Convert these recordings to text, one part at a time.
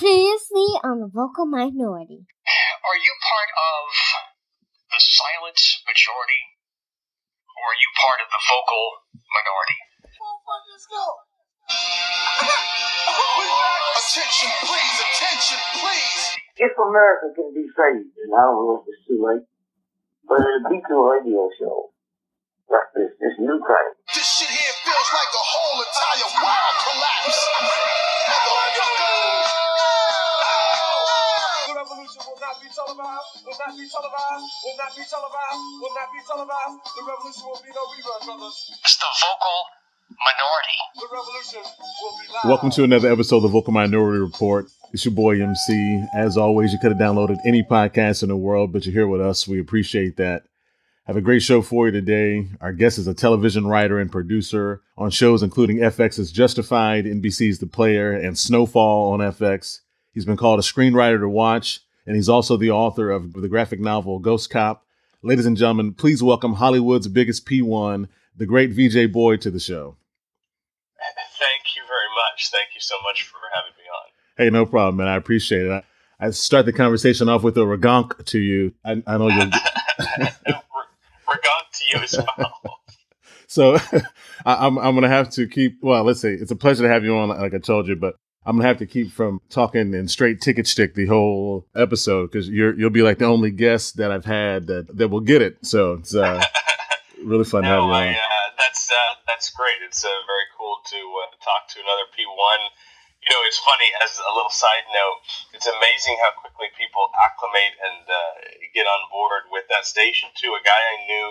Previously on the Vocal Minority. Are you part of the silent majority? Or are you part of the vocal minority? Let's go. Attention, please. If America can be saved, and I don't know if it's too late, but it'll be to a radio show. Like this new kind. This shit here feels like the whole entire world collapse. The revolution will not be televised, will not be televised, will not be televised, will not be televised. The revolution will be no rerun, brothers. It's the vocal minority. The revolution will be live. Welcome to another episode of the Vocal Minority Report. It's your boy MC. As always, you could have downloaded any podcast in the world, but you're here with us. We appreciate that. Have a great show for you today. Our guest is a television writer and producer on shows including FX's Justified, NBC's The Player, and SNOWFALL on FX. He's been called a screenwriter to watch, and he's also the author of the graphic novel Ghost Cop. Ladies and gentlemen, please welcome Hollywood's biggest P1, the great VJ Boy, to the show. Thank you very much. Thank you so much for having me on. Hey, no problem, man. I appreciate it. I start the conversation off with a regonk to you. I know you'll... Regonk to you as well. So I'm going to have to keep, well, let's see. It's a pleasure to have you on, like I told you, but I'm going to have to keep from talking in straight ticket stick the whole episode because you'll be like the only guest that I've had that will get it. So it's really fun to have you on. That's great. It's very cool to talk to another P1. You know, it's funny, as a little side note, it's amazing how quickly people acclimate and get on board with that station, too. A guy I knew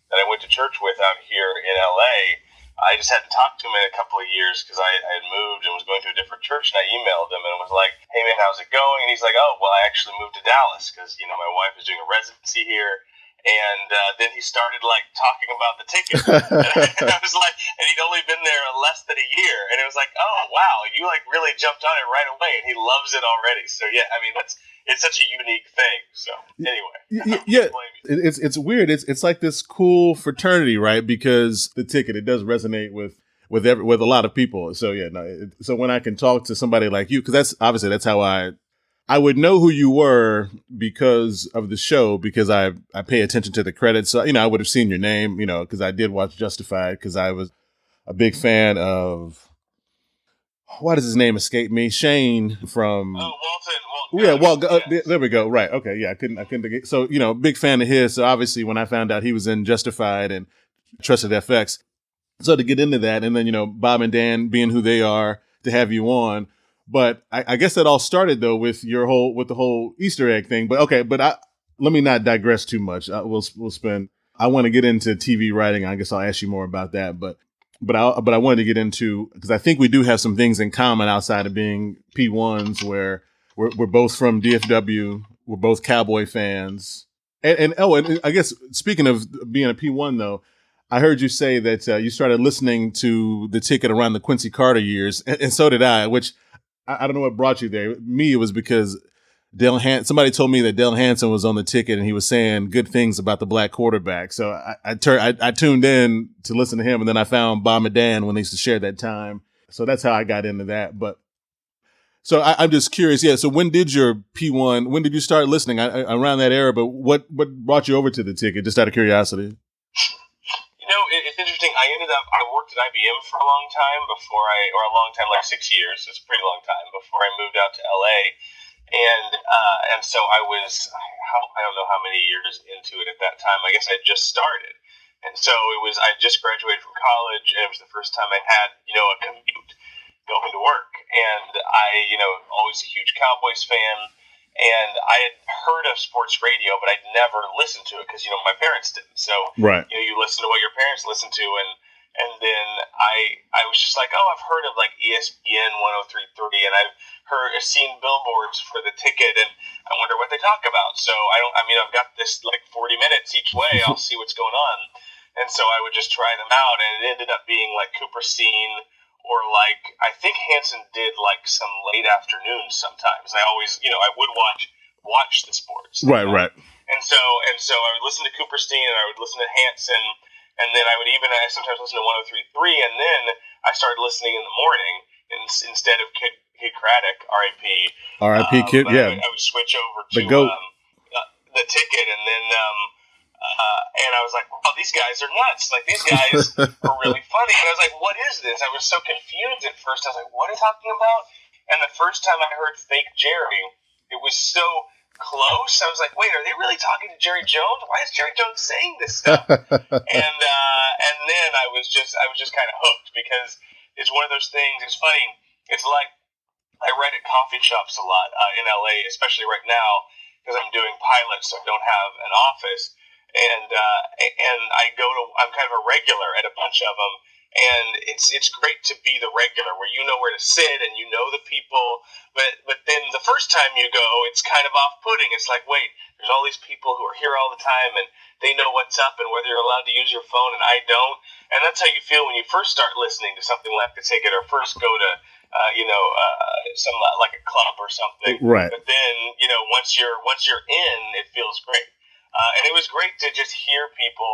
that I went to church with out here in L.A., I just hadn't talked to him in a couple of years because I had moved and was going to a different church, and I emailed him and was like, hey, man, how's it going? And he's like, oh, well, I actually moved to Dallas because, you know, my wife is doing a residency here. And then he started, like, talking about the ticket. And I was like, and he'd only been there less than a year. And it was like, oh, wow, you, like, really jumped on it right away. And he loves it already. So, yeah, I mean, it's such a unique thing. So, anyway. Yeah, it's weird. It's like this cool fraternity, right? Because the ticket, it does resonate with a lot of people. So, yeah, so when I can talk to somebody like you, because that's how I would know who you were because of the show, because I pay attention to the credits. So, you know, I would have seen your name, you know, because I did watch Justified because I was a big fan of, why does his name escape me? Shane from... Walton. There we go. Right. Okay. Yeah, I couldn't. So, you know, big fan of his. So obviously when I found out he was in Justified and trusted FX. So to get into that, and then, you know, Bob and Dan being who they are, to have you on. But I guess that all started though with the whole Easter egg thing. But okay, let me not digress too much. I want to get into TV writing. I guess I'll ask you more about that. But I wanted to get into, because I think we do have some things in common outside of being P1s, where we're both from DFW. We're both Cowboy fans. And I guess speaking of being a P1 though, I heard you say that you started listening to the ticket around the Quincy Carter years, and so did I, which I don't know what brought you there. Me, it was because somebody told me that Dale Hansen was on the ticket and he was saying good things about the black quarterback. So I tuned in to listen to him, and then I found Bob and Dan when they used to share that time. So that's how I got into that. But so I'm just curious. Yeah. So when did you start listening? Around that era, but what brought you over to the ticket? Just out of curiosity. You know, it's interesting. I worked at IBM for a long time like 6 years. It's a pretty long time before I moved out to LA. And so I was, I don't know how many years into it at that time. I guess I just started. And so I just graduated from college, and it was the first time I had, you know, a commute going to work. And I, you know, always a huge Cowboys fan. And I had heard of sports radio, but I'd never listened to it because, you know, my parents didn't. So, right. You know, you listen to what your parents listen to. And then I was just like, oh, I've heard of like ESPN 103.3, and I've seen billboards for the ticket, and I wonder what they talk about. So I've got this like 40 minutes each way. I'll see what's going on. And so I would just try them out, and it ended up being like Cooperstein, or like, I think Hansen did like some late afternoons sometimes. I always, you know, I would watch the sports. Right. And so I would listen to Cooperstein, and I would listen to Hansen, and then I sometimes listen to 103.3, and then I started listening in the morning instead of Kid Craddock, R.I.P. R.I.P. Kid, yeah. I would switch over to The GOAT. the Ticket, and then and I was like, "Oh, these guys are nuts! Like these guys are really funny." And I was like, "What is this?" I was so confused at first. I was like, "What are you talking about?" And the first time I heard Fake Jerry, it was so close. I was like, "Wait, are they really talking to Jerry Jones? Why is Jerry Jones saying this stuff?" and then I was just kind of hooked because it's one of those things. It's funny. It's like I write at coffee shops a lot in LA, especially right now because I'm doing pilots, so I don't have an office. And I'm kind of a regular at a bunch of them, and it's great to be the regular where you know where to sit and you know the people. But then the first time you go, it's kind of off-putting. It's like, wait, there's all these people who are here all the time and they know what's up and whether you're allowed to use your phone and I don't. And that's how you feel when you first start listening to something like KTCK or first go to some like a club or something. Right. But then once you're in, it feels great. And it was great to just hear people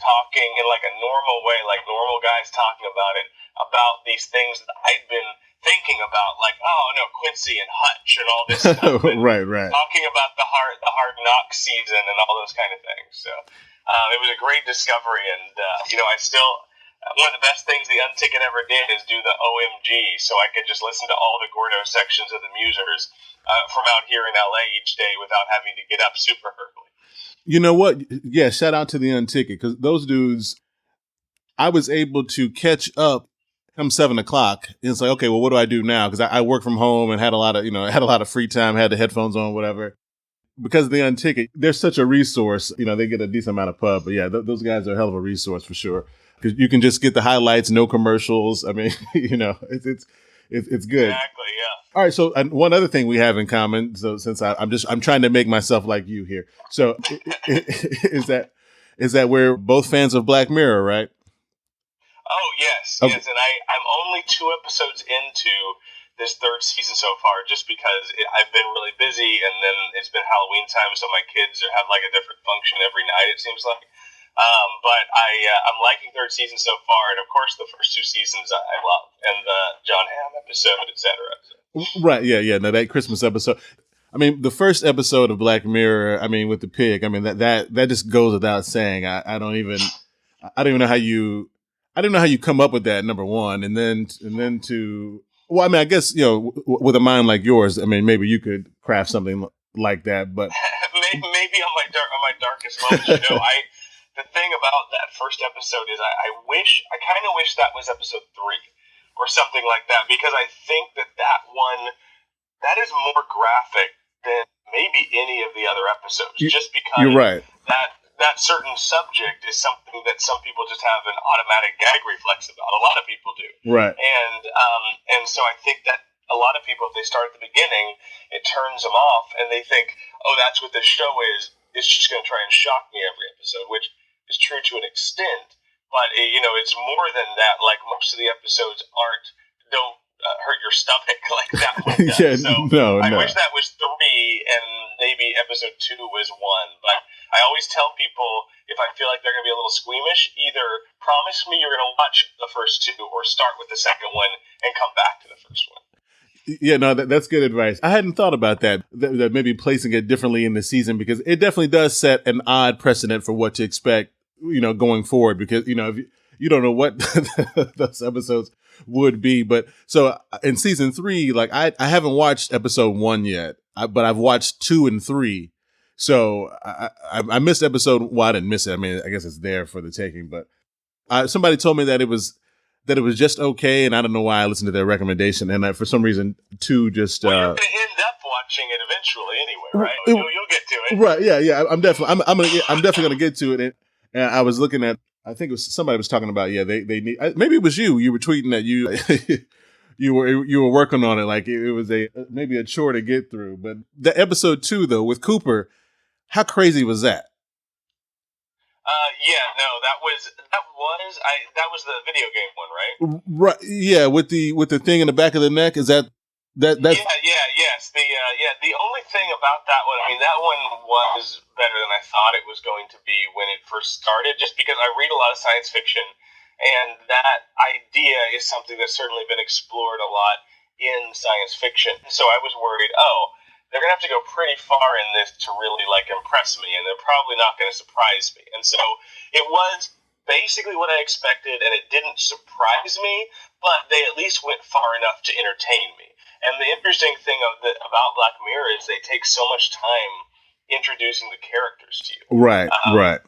talking in like a normal way, like normal guys talking about these things that I'd been thinking about, like, oh no, Quincy and Hutch and all this stuff. Right. Talking about the hard knock season and all those kind of things. So it was a great discovery, and I still one of the best things the Unticket ever did is do the OMG, so I could just listen to all the Gordo sections of the Musers from out here in LA each day without having to get up super early. You know what? Yeah, shout out to the Unticket, because those dudes, I was able to catch up come 7 o'clock. And it's like, okay, well, what do I do now? Because I work from home and had a lot of free time, had the headphones on, whatever. Because of the Unticket, they're such a resource. They get a decent amount of pub, but yeah, those guys are a hell of a resource for sure. Because you can just get the highlights, no commercials. I mean, it's good. Exactly, yeah. All right, so one other thing we have in common. So since I'm trying to make myself like you here. So is that we're both fans of Black Mirror, right? Oh yes, Okay. yes, and I'm only 2 episodes into this 3rd season so far, just because I've been really busy, and then it's been Halloween time, so my kids have like a different function every night. It seems like. But I'm liking 3rd season so far, and of course the first 2 seasons I love, and the John Hamm episode, etc. Right? Yeah. No, that Christmas episode. I mean, the first episode of Black Mirror. I mean, with the pig. I mean, that just goes without saying. I don't even know how you. I don't know how you come up with that, number one, and then to. Well, I mean, I guess with a mind like yours, I mean, maybe you could craft something like that, but maybe on my darkest moments, the thing about that first episode is I kind of wish that was episode 3 or something like that, because I think that one, that is more graphic than maybe any of the other episodes, just because you're right. That certain subject is something that some people just have an automatic gag reflex about. A lot of people do. Right. And so I think that a lot of people, if they start at the beginning, it turns them off, and they think, oh, that's what this show is. It's just going to try and shock me every episode, which is true to an extent, but it's more than that. Like most of the episodes don't hurt your stomach like that one does. Yeah, so I wish that was 3 and maybe episode 2 was 1. But I always tell people, if I feel like they're going to be a little squeamish, either promise me you're going to watch the first 2 or start with the second one and come back to the first one. Yeah, no, that's good advice. I hadn't thought about that maybe placing it differently in the season, because it definitely does set an odd precedent for what to expect, going forward, because, if you don't know what those episodes would be. But so in season 3, like I haven't watched episode 1 yet, but I've watched 2 and 3. So I missed episode. Well, I didn't miss it. I mean, I guess it's there for the taking, but somebody told me that it was just okay, and I don't know why I listened to their recommendation, and for some reason 2 just. Well, you're going to end up watching it eventually anyway, right? You'll get to it. Right? Yeah. I'm definitely gonna get to it, and I was looking at. I think it was somebody was talking about. Yeah, they need. Maybe it was you. You were tweeting that you were working on it, like it was maybe a chore to get through. But the episode 2 though with Cooper, how crazy was that? That was the video game one, right? Right. Yeah, with the thing in the back of the neck. Is that's yes. The only thing about that one, I mean, that one was better than I thought it was going to be when it first started, just because I read a lot of science fiction, and that idea is something that's certainly been explored a lot in science fiction. So I was worried, they're going to have to go pretty far in this to really impress me, and they're probably not going to surprise me. And so it was basically what I expected, and it didn't surprise me, but they at least went far enough to entertain me. And the interesting thing about Black Mirror is they take so much time introducing the characters to you. Right, right.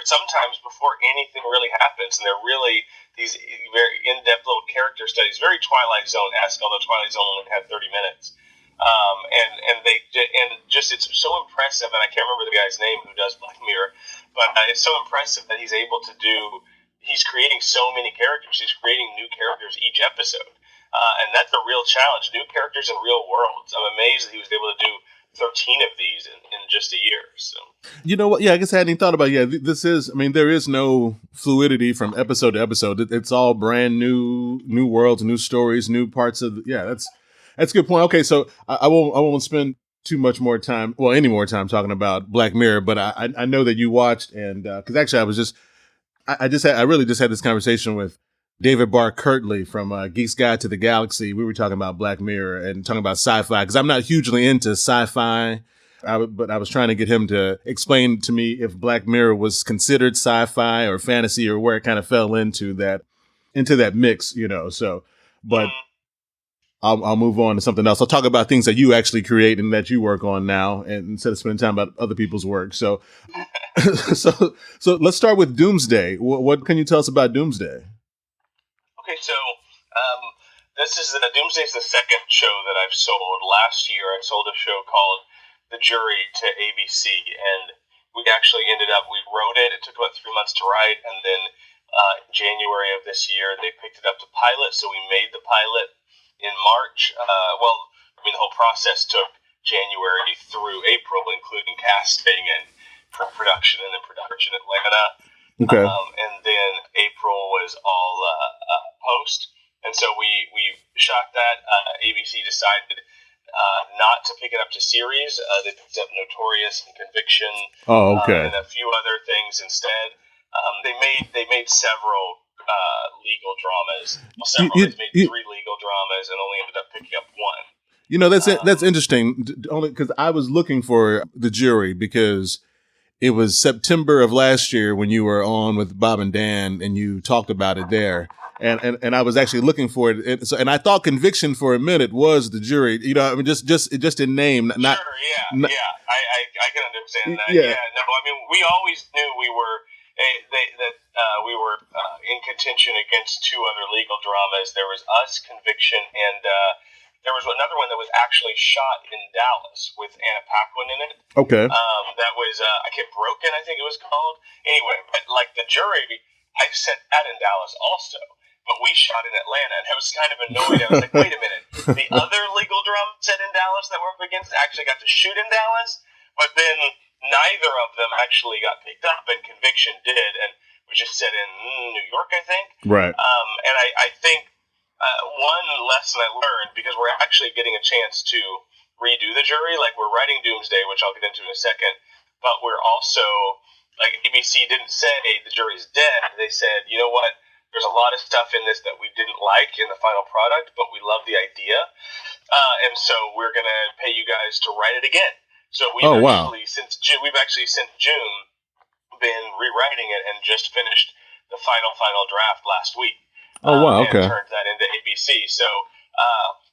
Sometimes before anything really happens, and they're really these very in-depth little character studies, very Twilight Zone-esque, although Twilight Zone only had 30 minutes. It's so impressive, and I can't remember the guy's name who does Black Mirror, but it's so impressive that he's able to he's creating so many characters. He's creating new characters each episode. And that's a real challenge, new characters in real worlds. I'm amazed that he was able to do 13 of these in just a year. So, you know what? Yeah, I guess I hadn't even thought about there is no fluidity from episode to episode. It's all brand new worlds, new stories, new parts of that's a good point. Okay, so I won't spend too much more time, any more time talking about Black Mirror, but I know that you watched, and because actually I really just had this conversation with David Barr Kirtley from Geek's Guide to the Galaxy. We were talking about Black Mirror and talking about sci-fi, because I'm not hugely into sci-fi, but I was trying to get him to explain to me if Black Mirror was considered sci-fi or fantasy, or where it kind of fell into that mix, so, but I'll move on to something else. I'll talk about things that you actually create and that you work on now, and instead of spending time about other people's work. So, so let's start with Doomsday. What can you tell us about Doomsday? Okay, so Doomsday is the second show that I've sold. Last year, I sold a show called The Jury to ABC, and we actually we wrote it. It took about 3 months to write, and then January of this year, they picked it up to pilot, so we made the pilot in March. The whole process took January through April, including casting and production, and then production in Atlanta. Okay. And then April was all post. And so we shot that. ABC decided not to pick it up to series. They picked up Notorious and Conviction. Oh, okay. And a few other things instead. They made several legal dramas. They made 3 legal dramas and only ended up picking up 1. That's interesting. Only because I was looking for The Jury, because it was September of last year when you were on with Bob and Dan, and you talked about it there. And I was actually looking for it. And I thought Conviction for a minute was The Jury. Just in name, not. Sure, yeah. I can understand that. Yeah. No, we always knew we were in contention against 2 other legal dramas. There was us, Conviction, and there was another one that was actually shot in Dallas with Anna Paquin in it. Okay. That was Broken, I think it was called. Anyway, but The Jury, I set that in Dallas also, but we shot in Atlanta, and I was kind of annoyed. I was like, wait a minute, the other legal drama set in Dallas that we're up against actually got to shoot in Dallas, but then neither of them actually got picked up, and Conviction did, and was just set in New York, I think. Right. And I think one lesson I learned, because we're actually getting a chance to redo The Jury, we're writing Doomsday, which I'll get into in a second, but we're also, ABC didn't say The Jury's dead. They said, you know what, there's a lot of stuff in this that we didn't like in the final product, but we love the idea, and so we're going to pay you guys to write it again. So we've since June been rewriting it, and just finished the final draft last week. Oh, wow, okay. And turned that into ABC. So,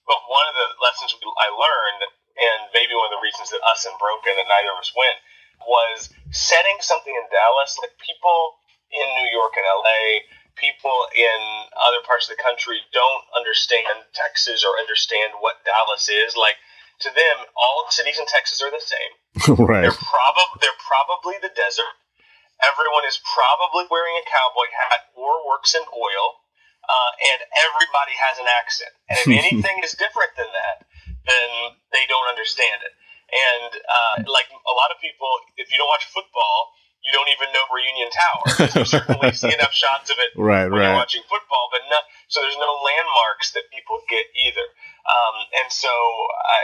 but one of the lessons I learned, and maybe one of the reasons that us and Broken, that neither of us went, was setting something in Dallas. People in New York and LA, people in other parts of the country don't understand Texas or understand what Dallas is. To them, all the cities in Texas are the same. Right. They're probably the desert. Everyone is probably wearing a cowboy hat or works in oil. And everybody has an accent. And if anything is different than that, then they don't understand it. And a lot of people, if you don't watch football, you don't even know Reunion Tower. You certainly see enough shots of it when you're watching football, but so there's no landmarks that people get either. And so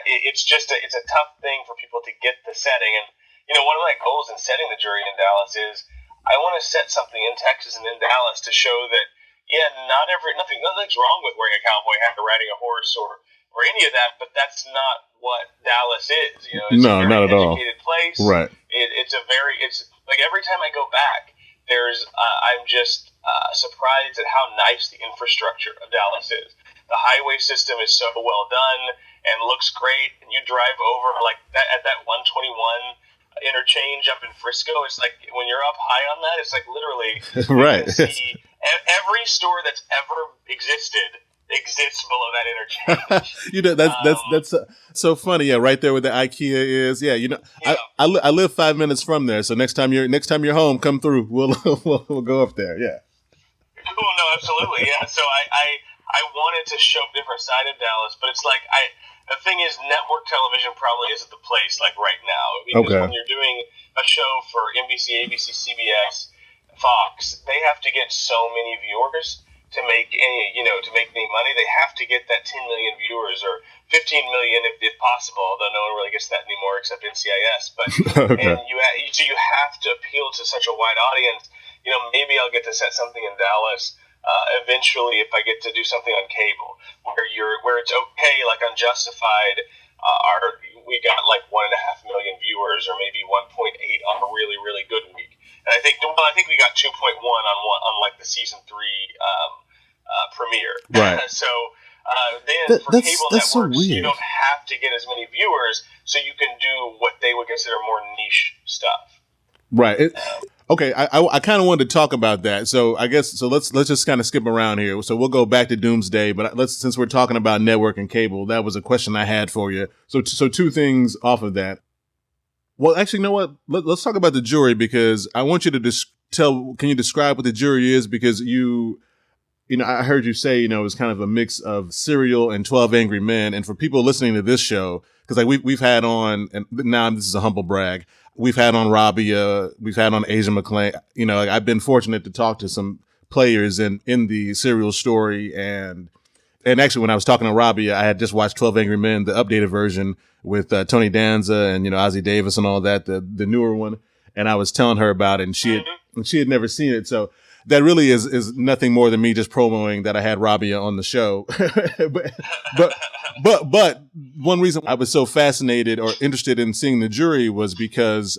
it's a tough thing for people to get the setting. And one of my goals in setting The Jury in Dallas is I want to set something in Texas and in Dallas to show that Yeah, nothing's wrong with wearing a cowboy hat or riding a horse or any of that, but that's not what Dallas is. You know, it's No, a very not at all. educated place. Right. It's like every time I go back, I'm just surprised at how nice the infrastructure of Dallas is. The highway system is so well done and looks great, and you drive over like that at that 121 interchange up in Frisco. It's like when you're up high on that, it's like literally Right. you can see every store that's ever existed exists below that interchange. You know, that's so funny. Yeah, right there where the IKEA is. Yeah, you know, Yeah. I live 5 minutes from there. So next time you're home, come through. We'll go up there. Yeah. Cool. No, absolutely. Yeah. So I wanted to show a different side of Dallas, but it's like the thing is, network television probably isn't the place like right now, because Okay. when you're doing a show for NBC, ABC, CBS, Fox, they have to get so many viewers to make any money. They have to get that 10 million viewers or 15 million if possible, although no one really gets that anymore except NCIS. But Okay. and you have to appeal to such a wide audience. You know, maybe I'll get to set something in Dallas eventually if I get to do something on cable where it's okay, like on Justified. We got like 1.5 million viewers, or maybe 1.8 on a really, really good week. And I think we got 2.1 on like the season 3 premiere. Right. So then for cable that's so networks, you weird. don't have to get as many viewers, so you can do what they would consider more niche stuff. Right. Okay, I kind of wanted to talk about that. So I guess let's just kind of skip around here. So we'll go back to Doomsday, but since we're talking about network and cable, that was a question I had for you. So two things off of that. Well, actually, you know what? Let's talk about the jury, because I want you to can you describe what the jury is? Because you know, I heard you say, you know, it was kind of a mix of Serial and 12 Angry Men. And for people listening to this show, because like we've had on, and now this is a humble brag, we've had on Rabia, we've had on Asia McClain. You know, like I've been fortunate to talk to some players in the Serial story. And actually, when I was talking to Rabia, I had just watched 12 Angry Men, the updated version with Tony Danza and, you know, Ozzie Davis and all that, the newer one. And I was telling her about it, and she had never seen it. So that really is nothing more than me just promoting that I had Rabia on the show. but one reason I was so fascinated or interested in seeing the jury was because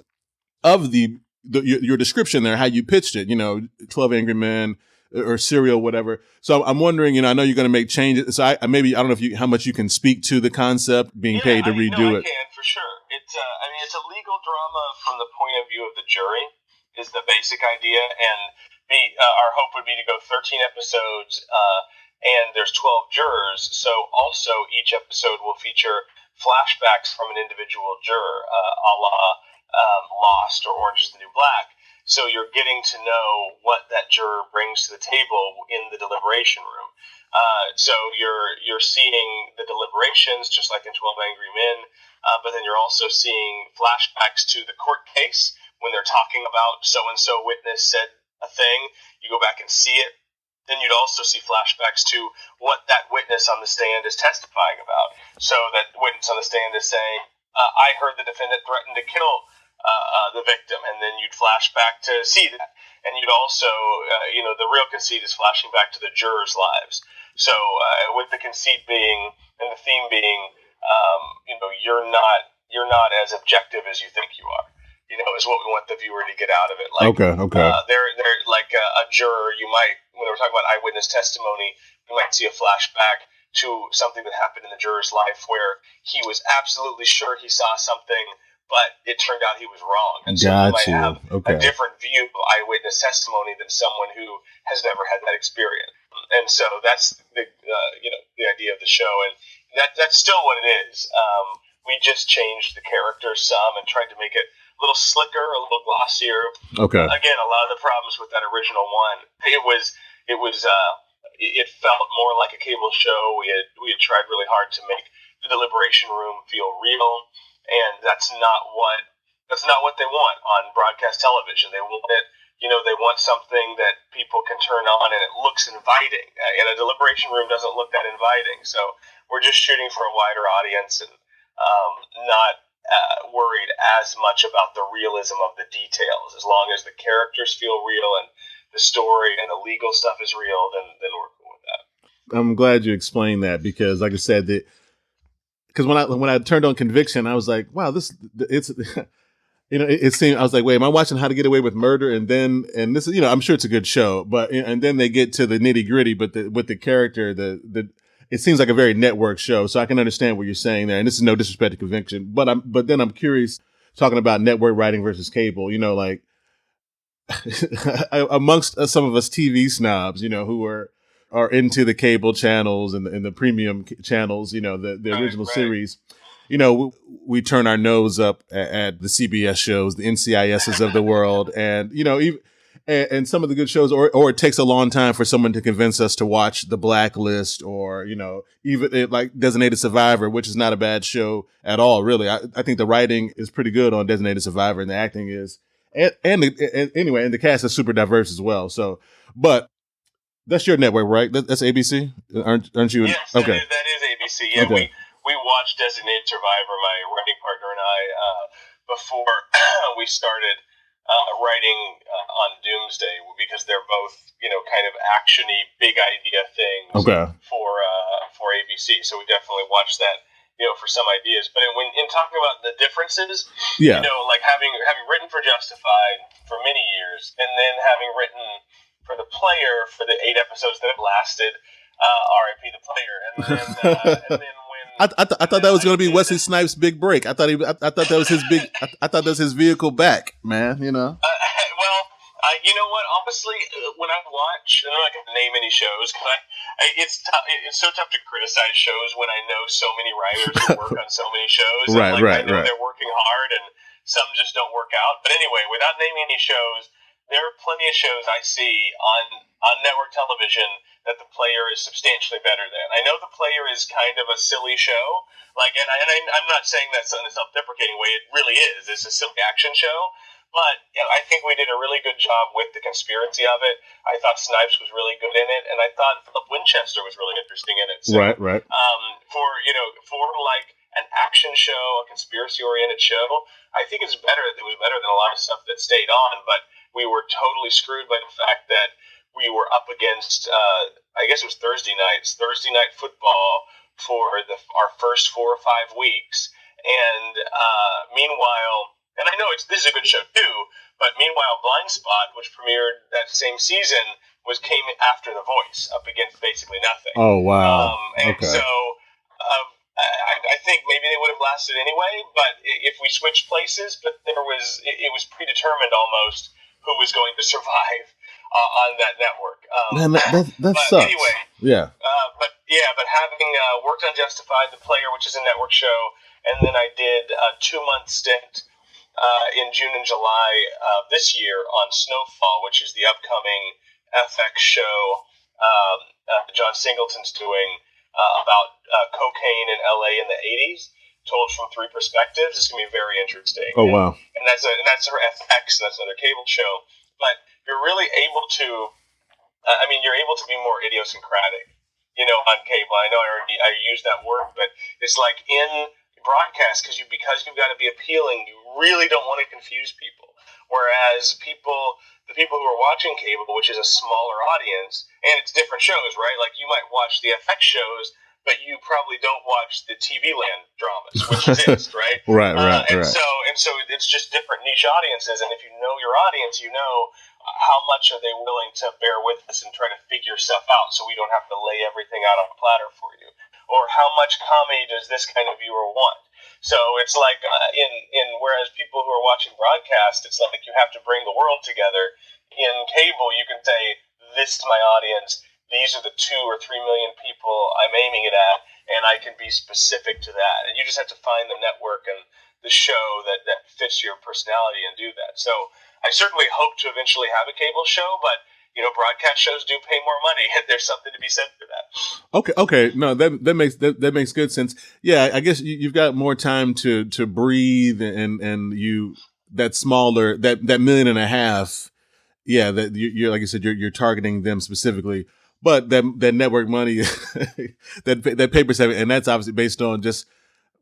of your description there, how you pitched it, you know, 12 Angry Men or Serial, whatever. So I'm wondering, you know, I know you're going to make changes. So I don't know how much you can speak to the concept being paid to redo it. I can, for sure. It's a legal drama from the point of view of the jury is the basic idea. And our hope would be to go 13 episodes, and there's 12 jurors. So also each episode will feature flashbacks from an individual juror, a la Lost or Orange is the New Black. So you're getting to know what that juror brings to the table in the deliberation room. So you're seeing the deliberations, just like in 12 Angry Men, but then you're also seeing flashbacks to the court case when they're talking about so-and-so witness said a thing. You go back and see it. Then you'd also see flashbacks to what that witness on the stand is testifying about. So that witness on the stand is saying, I heard the defendant threaten to kill the victim, and then you'd flash back to see that. And you'd also, the real conceit is flashing back to the jurors' lives. So with the conceit being, and the theme being, you're not as objective as you think you are. You know, is what we want the viewer to get out of it. Like, Okay. They're like a juror. You might, when we're talking about eyewitness testimony, you might see a flashback to something that happened in the juror's life where he was absolutely sure he saw something, but it turned out he was wrong. And so you might have a different view of eyewitness testimony than someone who has never had that experience. And so that's the idea of the show, and that's still what it is. We just changed the characters some and tried to make it a little slicker, a little glossier. Okay. Again, a lot of the problems with that original one, it felt more like a cable show. We had tried really hard to make the deliberation room feel real, and that's not what they want on broadcast television. They want it, they want something that people can turn on and it looks inviting. And a deliberation room doesn't look that inviting. So we're just shooting for a wider audience and not worried as much about the realism of the details. As long as the characters feel real and the story and the legal stuff is real, then we're cool with that. I'm glad you explained that because, like I said, because when I turned on Conviction, I was like, wow, it's it seemed, I was like, wait, am I watching How to Get Away with Murder? And this is, I'm sure it's a good show, but and then they get to the nitty gritty, but with the character, it seems like a very network show, so I can understand what you're saying there. And this is no disrespect to Conviction, but then I'm curious, talking about network writing versus cable, like amongst some of us TV snobs, who are into the cable channels and the premium channels, the original series, we turn our nose up at the CBS shows, the NCISs of the world, and even. And some of the good shows, or it takes a long time for someone to convince us to watch The Blacklist, or even like Designated Survivor, which is not a bad show at all, really. I think the writing is pretty good on Designated Survivor, and the acting is, and the cast is super diverse as well. So, but that's your network, right? That's ABC, aren't you? Yes, okay, that is ABC. Yeah, okay. we watched Designated Survivor, my writing partner and I, before we started. Writing on Doomsday, because they're both, kind of actiony, big idea things for ABC. So we definitely watched that, for some ideas. But in talking about the differences, like having written for Justified for many years, and then having written for The Player for the 8 episodes that it lasted, R.I.P. The Player, and then I thought that was going to be Wesley Snipes' big break. I thought that was his big. I thought that was his vehicle back, man. You know what? Honestly, when I watch, and I'm not going to name any shows because it's so tough to criticize shows when I know so many writers who work on so many shows. Right. I know they're working hard, and some just don't work out. But anyway, without naming any shows, there are plenty of shows I see on network television that The Player is substantially better than. I know The Player is kind of a silly show, I'm not saying that in a self-deprecating way. It really is. It's a silly action show, but I think we did a really good job with the conspiracy of it. I thought Snipes was really good in it, and I thought Philip Winchester was really interesting in it. So, right. For like an action show, a conspiracy-oriented show, I think it's better. It was better than a lot of stuff that stayed on, but we were totally screwed by the fact that we were up against, I guess it was Thursday night football for our first 4 or 5 weeks. And meanwhile, and I know this is a good show too, but meanwhile, Blind Spot, which premiered that same season, came after The Voice, up against basically nothing. Oh, wow. So I think maybe they would have lasted anyway, but if we switched places, but it was predetermined almost who was going to survive on that network. Man, that sucks. Anyway, yeah. But having worked on Justified, The Player, which is a network show, and then I did a 2-month stint in June and July this year on SNOWFALL, which is the upcoming FX show John Singleton's doing about cocaine in LA in the 80s. Told from 3 perspectives. It's going to be very interesting. Oh, wow. And that's for FX, and that's another cable show. But you're really able to, you're able to be more idiosyncratic, on cable. I know I use that word, but it's like in broadcast, because you've got to be appealing, you really don't want to confuse people. Whereas the people who are watching cable, which is a smaller audience, and it's different shows, right? Like you might watch the FX shows, but you probably don't watch the TV Land dramas, which exist, right? Right. So it's just different niche audiences, and if you know your audience, you know how much are they willing to bear with us and try to figure stuff out, so we don't have to lay everything out on a platter for you, or how much comedy does this kind of viewer want? So it's like whereas people who are watching broadcast, it's like you have to bring the world together. In cable, you can say, this is my audience. These are the 2 or 3 million people I'm aiming it at, and I can be specific to that. And you just have to find the network and the show that fits your personality and do that. So I certainly hope to eventually have a cable show, but broadcast shows do pay more money. There's something to be said for that. Okay. No, that makes good sense. Yeah, I guess you've got more time to breathe, and you that smaller that 1.5 million. Yeah, that you're like you said, you're targeting them specifically. But that network money, that paper's heavy, and that's obviously based on just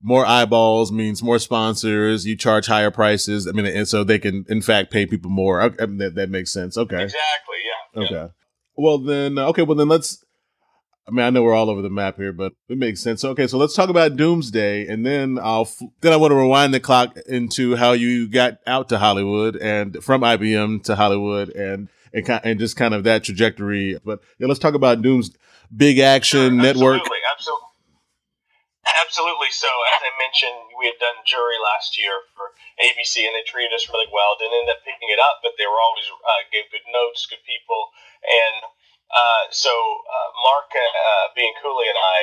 more eyeballs means more sponsors. You charge higher prices. And so they can, in fact, pay people more. That makes sense. Okay. Exactly. Yeah. Okay. Well then, let's. I mean, I know we're all over the map here, but it makes sense. Okay, so let's talk about Doomsday, and then I want to rewind the clock into how you got out to Hollywood and from IBM to Hollywood, and just kind of that trajectory. But yeah, let's talk about Doomsday, big action network. Absolutely. So, as I mentioned, we had done Jury last year for ABC, and they treated us really well. Didn't end up picking it up, but they were always gave good notes, good people, and so Mark Bianculli and I,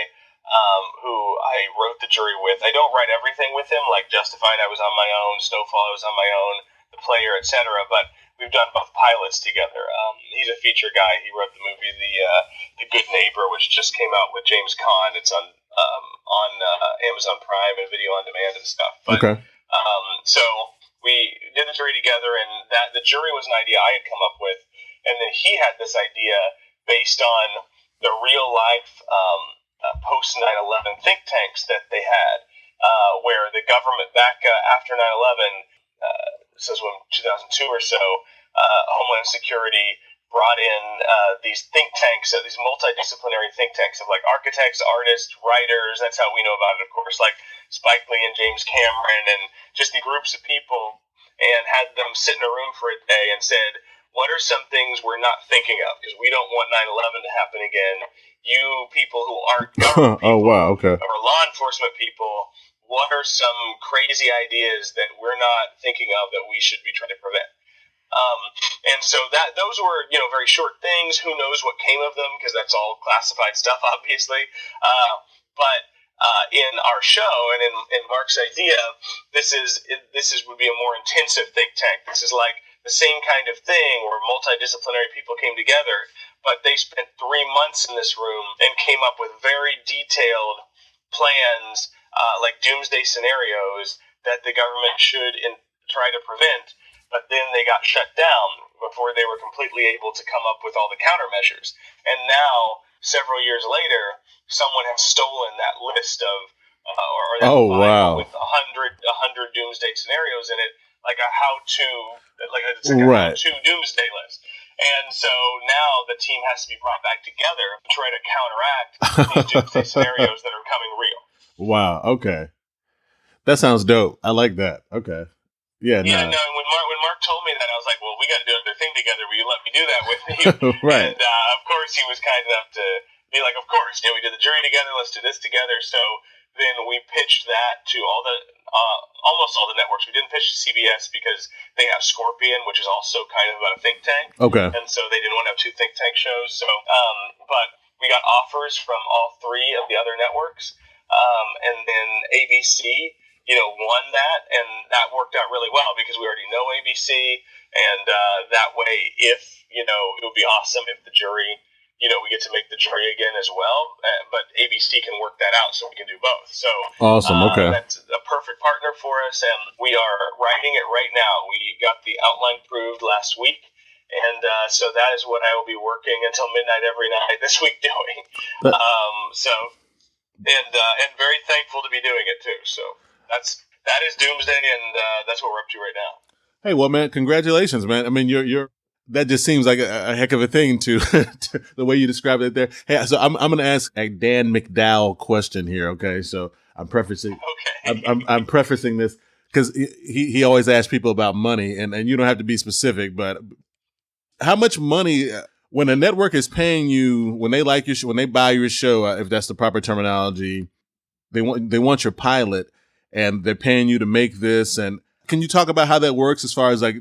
who I wrote the Jury with, I don't write everything with him. Like Justified, I was on my own. Snowfall, I was on my own. The Player, etc. But we've done both pilots together. He's a feature guy. He wrote the movie The Good Neighbor, which just came out with James Caan. It's on Amazon Prime and video on demand and stuff. But, okay. So we did the Jury together, and the Jury was an idea I had come up with, and then he had this idea based on the real life post 9/11 think tanks that they had, where the government back after 9/11, this was 2002 or so, Homeland Security brought in these think tanks, these multidisciplinary think tanks of like architects, artists, writers. That's how we know about it, of course, like Spike Lee and James Cameron, and just the groups of people, and had them sit in a room for a day and said, what are some things we're not thinking of? Because we don't want 9/11 to happen again. You people who aren't government people, oh, wow, okay, or law enforcement people, what are some crazy ideas that we're not thinking of that we should be trying to prevent? And so those were, very short things. Who knows what came of them, because that's all classified stuff, obviously. But in our show and in Mark's idea, this would be a more intensive think tank. This is like the same kind of thing where multidisciplinary people came together, but they spent 3 months in this room and came up with very detailed plans, like doomsday scenarios that the government should try to prevent, but then they got shut down before they were completely able to come up with all the countermeasures. And now, several years later, someone has stolen that list of, or that file with 100 doomsday scenarios in it, like a how-to, it's like a how-to doomsday list. And so now the team has to be brought back together to try to counteract these doomsday scenarios that are coming real. Wow. Okay, that sounds dope. I like that. Okay. Yeah. Yeah. No. When Mark told me that, I was like, well, we got to do another thing together. Will you let me do that with you? Right. And of course, he was kind enough to be like, of course. We did the Jury together. Let's do this together. So then we pitched that to almost all the networks. We didn't pitch to CBS because they have Scorpion, which is also kind of about a think tank. Okay. And so they didn't want to have 2 think tank shows. So, but we got offers from all 3 of the other networks, and then ABC, won that, and that worked out really well because we already know ABC, and that way, if it would be awesome if the Jury. We get to make the Jury again as well, but ABC can work that out so we can do both. So awesome. Okay. That's a perfect partner for us, and we are writing it right now. We got the outline approved last week, and so that is what I will be working until midnight every night this week doing. And very thankful to be doing it too. So that is Doomsday, and that's what we're up to right now. Hey, well, man, congratulations, man. I mean, you're that just seems like a heck of a thing to the way you described it there. Hey, so I'm going to ask a Dan McDowell question here. Okay. So I'm prefacing, I'm prefacing this because he always asks people about money, and you don't have to be specific, but how much money when a network is paying you, when they like your show, when they buy your show, if that's the proper terminology, they want your pilot and they're paying you to make this. And can you talk about how that works as far as like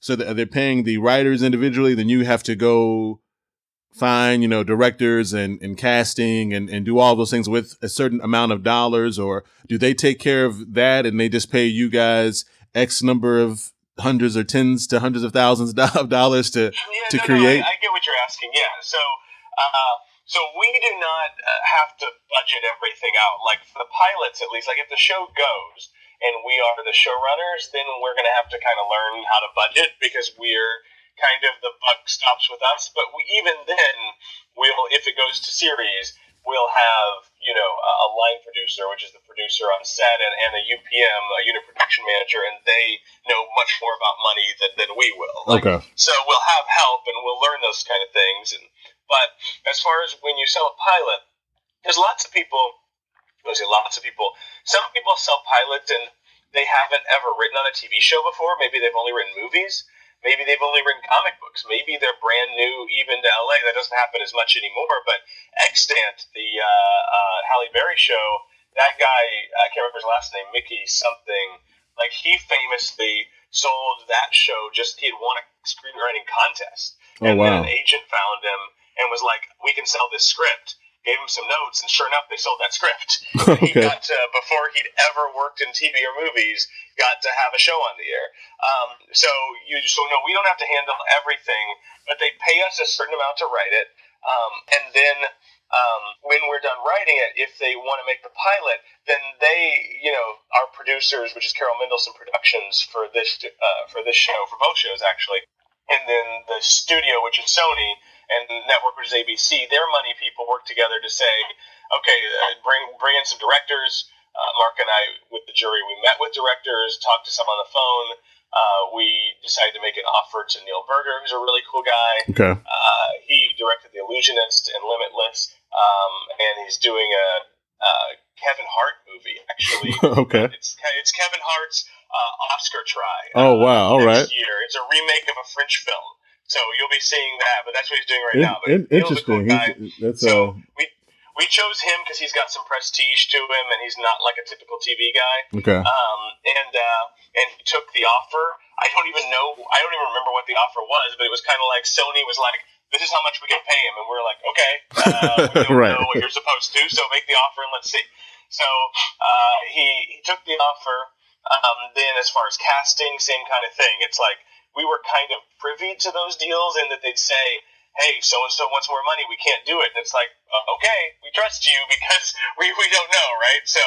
so they're paying the writers individually, then you have to go find, directors and casting and do all those things with a certain amount of dollars, or do they take care of that and they just pay you guys X number of hundreds or tens to hundreds of thousands of dollars to create? No, I get what you're asking. Yeah. So we do not have to budget everything out. Like for the pilots, at least, like if the show goes, and we are the showrunners, then we're going to have to kind of learn how to budget because we're kind of the buck stops with us. But even then, if it goes to series, we'll have, a line producer, which is the producer on set, and a UPM, a unit production manager, and they know much more about money than we will. Okay. So we'll have help, and we'll learn those kind of things. But as far as when you sell a pilot, there's lots of people. Some people sell pilots and they haven't ever written on a TV show before. Maybe they've only written movies. Maybe they've only written comic books. Maybe they're brand new even to LA. That doesn't happen as much anymore. But Extant, the Halle Berry show, that guy, I can't remember his last name, Mickey something, he famously sold that show he had won a screenwriting contest. Oh, wow. Then an agent found him and was like, we can sell this script. Gave him some notes, and sure enough, they sold that script. Okay. He got to, before he'd ever worked in TV or movies, got to have a show on the air. So we don't have to handle everything, but they pay us a certain amount to write it. And then when we're done writing it, if they want to make the pilot, then they, our producers, which is Carol Mendelsohn Productions for this show, for both shows actually, and then the studio, which is Sony, and network, which is ABC, their money people work together to say, okay, bring in some directors. Mark and I, with the jury, we met with directors, talked to some on the phone. We decided to make an offer to Neil Berger, who's a really cool guy. Okay. He directed The Illusionist and Limitless, and he's doing a Kevin Hart movie, actually. Okay. It's Kevin Hart's Oscar try. Oh, wow. All right. Next year. It's a remake of a French film. So you'll be seeing that, but that's what he's doing right now. But Interesting. So we chose him because he's got some prestige to him, and he's not like a typical TV guy. Okay. And he took the offer. I don't even remember what the offer was, but it was kind of like Sony was like, "This is how much we can pay him," and we're like, "Okay, we don't Right. know what you're supposed to, so make the offer and let's see." So he took the offer. Then as far as casting, same kind of thing. It's like, we were kind of privy to those deals in that they'd say, hey, so-and-so wants more money, we can't do it. And it's like, okay, we trust you because we don't know, right? So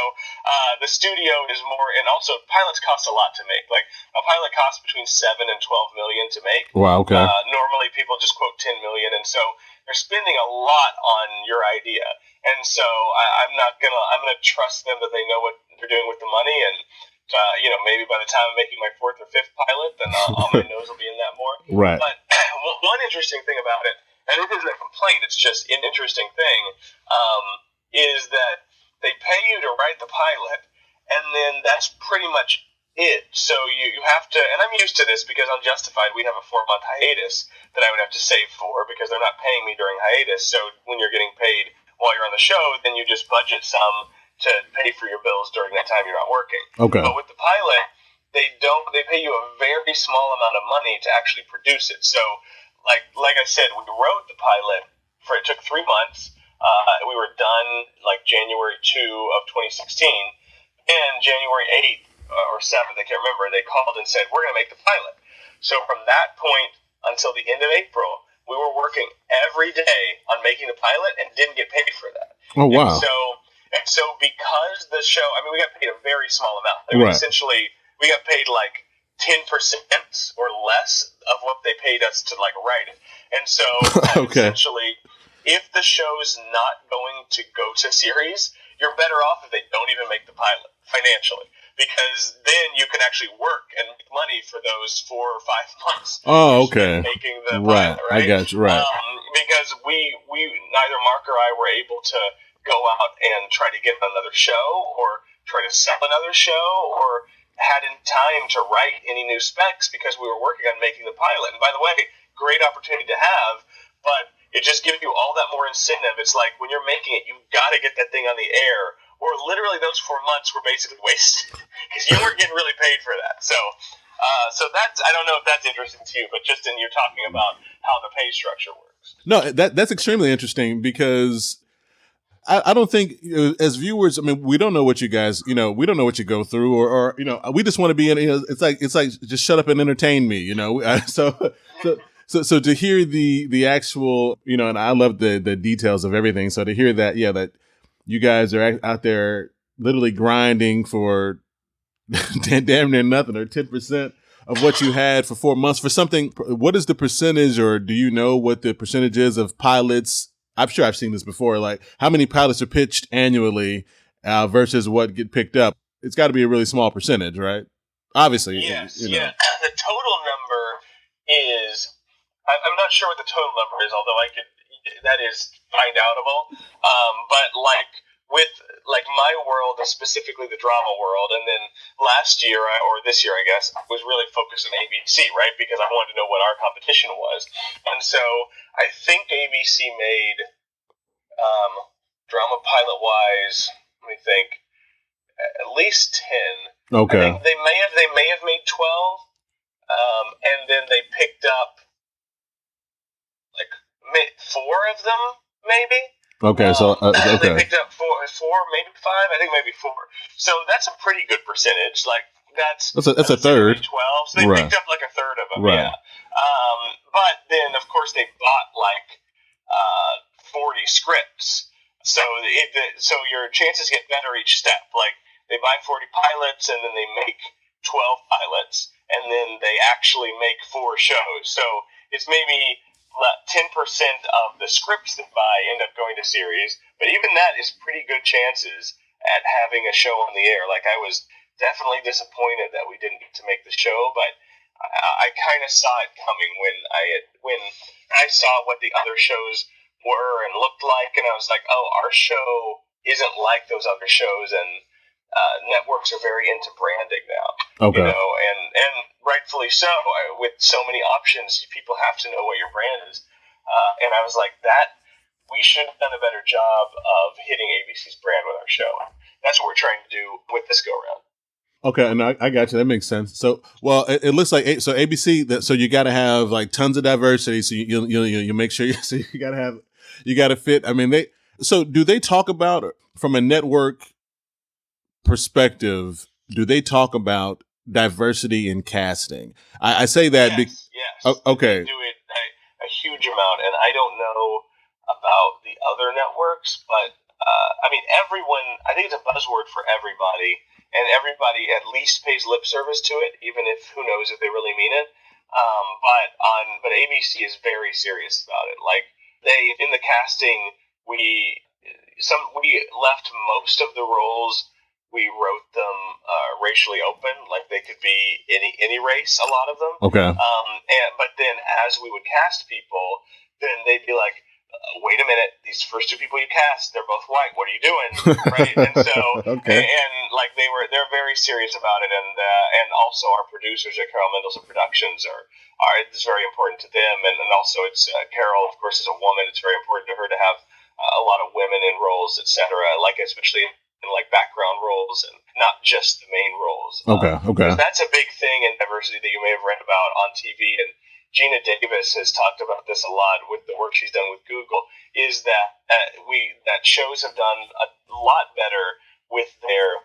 the studio is more, and also pilots cost a lot to make. Like, a pilot costs between $7 and $12 million to make. Wow, okay. Normally people just quote $10 million, and so they're spending a lot on your idea. And so I'm gonna trust them that they know what they're doing with the money, and maybe by the time I'm making my fourth or fifth pilot, then my nose will be in that more. Right. But one interesting thing about it, and it isn't a complaint, it's just an interesting thing, is that they pay you to write the pilot, and then that's pretty much it. So you have to, and I'm used to this because on Justified we have a 4-month hiatus that I would have to save for because they're not paying me during hiatus. So when you're getting paid while you're on the show, then you just budget some to pay for your bills during that time you're not working. Okay. But with the pilot, they pay you a very small amount of money to actually produce it. So like I said, we wrote the pilot it took 3 months. We were done like January 2 of 2016, and January 8th or 7th, I can't remember, they called and said, we're going to make the pilot. So from that point until the end of April, we were working every day on making the pilot and didn't get paid for that. Oh, wow. And so because the show, we got paid a very small amount. Right. Essentially, we got paid like 10% or less of what they paid us to like write it. And so Okay. essentially, if the show's not going to go to series, you're better off if they don't even make the pilot financially, because then you can actually work and make money for those 4 or 5 months. Oh, okay. Making the Right. pilot, right? I got you. Right. Because we neither Mark or I were able to go out and try to get another show or try to sell another show or had in time to write any new specs because we were working on making the pilot. And by the way, great opportunity to have, but it just gives you all that more incentive. It's like when you're making it, you've got to get that thing on the air, or literally those 4 months were basically wasted because you weren't getting really paid for that. So that's, I don't know if that's interesting to you, but just you're talking about how the pay structure works. No, that's extremely interesting because I don't think as viewers, we don't know what you guys, we don't know what you go through or we just want to be in, it's like just shut up and entertain me, so to hear the actual, and I love the details of everything. So to hear that, that you guys are out there literally grinding for damn near nothing or 10% of what you had for 4 months for something. What is the percentage, or do you know what the percentage is of pilots I'm sure I've seen this before, like how many pilots are pitched annually versus what get picked up. It's got to be a really small percentage, right? Obviously. Yes, yeah. The total number is, I'm not sure what the total number is, although that is find outable. But like with like my world, specifically the drama world, and then last year or this year, I guess, was really focused on ABC, right? Because I wanted to know what our competition was, and so I think ABC made drama pilot wise. Let me think. At least 10. Okay. I think they may have made 12, and then they picked up like 4 of them, maybe. Okay, okay. They picked up four, maybe 5. I think maybe 4. So that's a pretty good percentage. Like that's a third. 12. So they picked up like a third of them. Right. Yeah. But then of course they bought like 40 scripts. So so your chances get better each step. Like they buy 40 pilots and then they make 12 pilots and then they actually make 4 shows. So it's maybe 10% of the scripts they buy end up going to series, but even that is pretty good chances at having a show on the air. Like I was definitely disappointed that we didn't get to make the show, but I kind of saw it coming when I saw what the other shows were and looked like, and I was like, oh, our show isn't like those other shows, and networks are very into branding now. Okay. You know, and rightfully so. With so many options, people have to know what your brand is. And I was like, we should have done a better job of hitting ABC's brand with our show. That's what we're trying to do with this go around. Okay, and I got you. That makes sense. So, well, it looks like ABC. So you got to have like tons of diversity. So you make sure you got to fit. I mean, do they talk about from a network perspective? Do they talk about diversity in casting? I say that. Yes. Okay. They do it a huge amount, and I don't know about the other networks, but I mean, everyone. I think it's a buzzword for everybody. And everybody at least pays lip service to it, even if who knows if they really mean it. But ABC is very serious about it. Like in the casting, we left most of the roles. We wrote them racially open, like they could be any race. A lot of them. Okay. But then as we would cast people, then they'd be like, wait a minute, these first 2 people you cast, they're both white. What are you doing? Right? And so, okay. And like they're very serious about it. And also our producers at Carol Mendelsohn Productions it's very important to them. And also it's Carol, of course, is a woman. It's very important to her to have a lot of women in roles, etc. Like especially in like background roles and not just the main roles. Okay. That's a big thing in diversity that you may have read about on TV. And Gina Davis has talked about this a lot with the work she's done with Google, is that that shows have done a lot better with their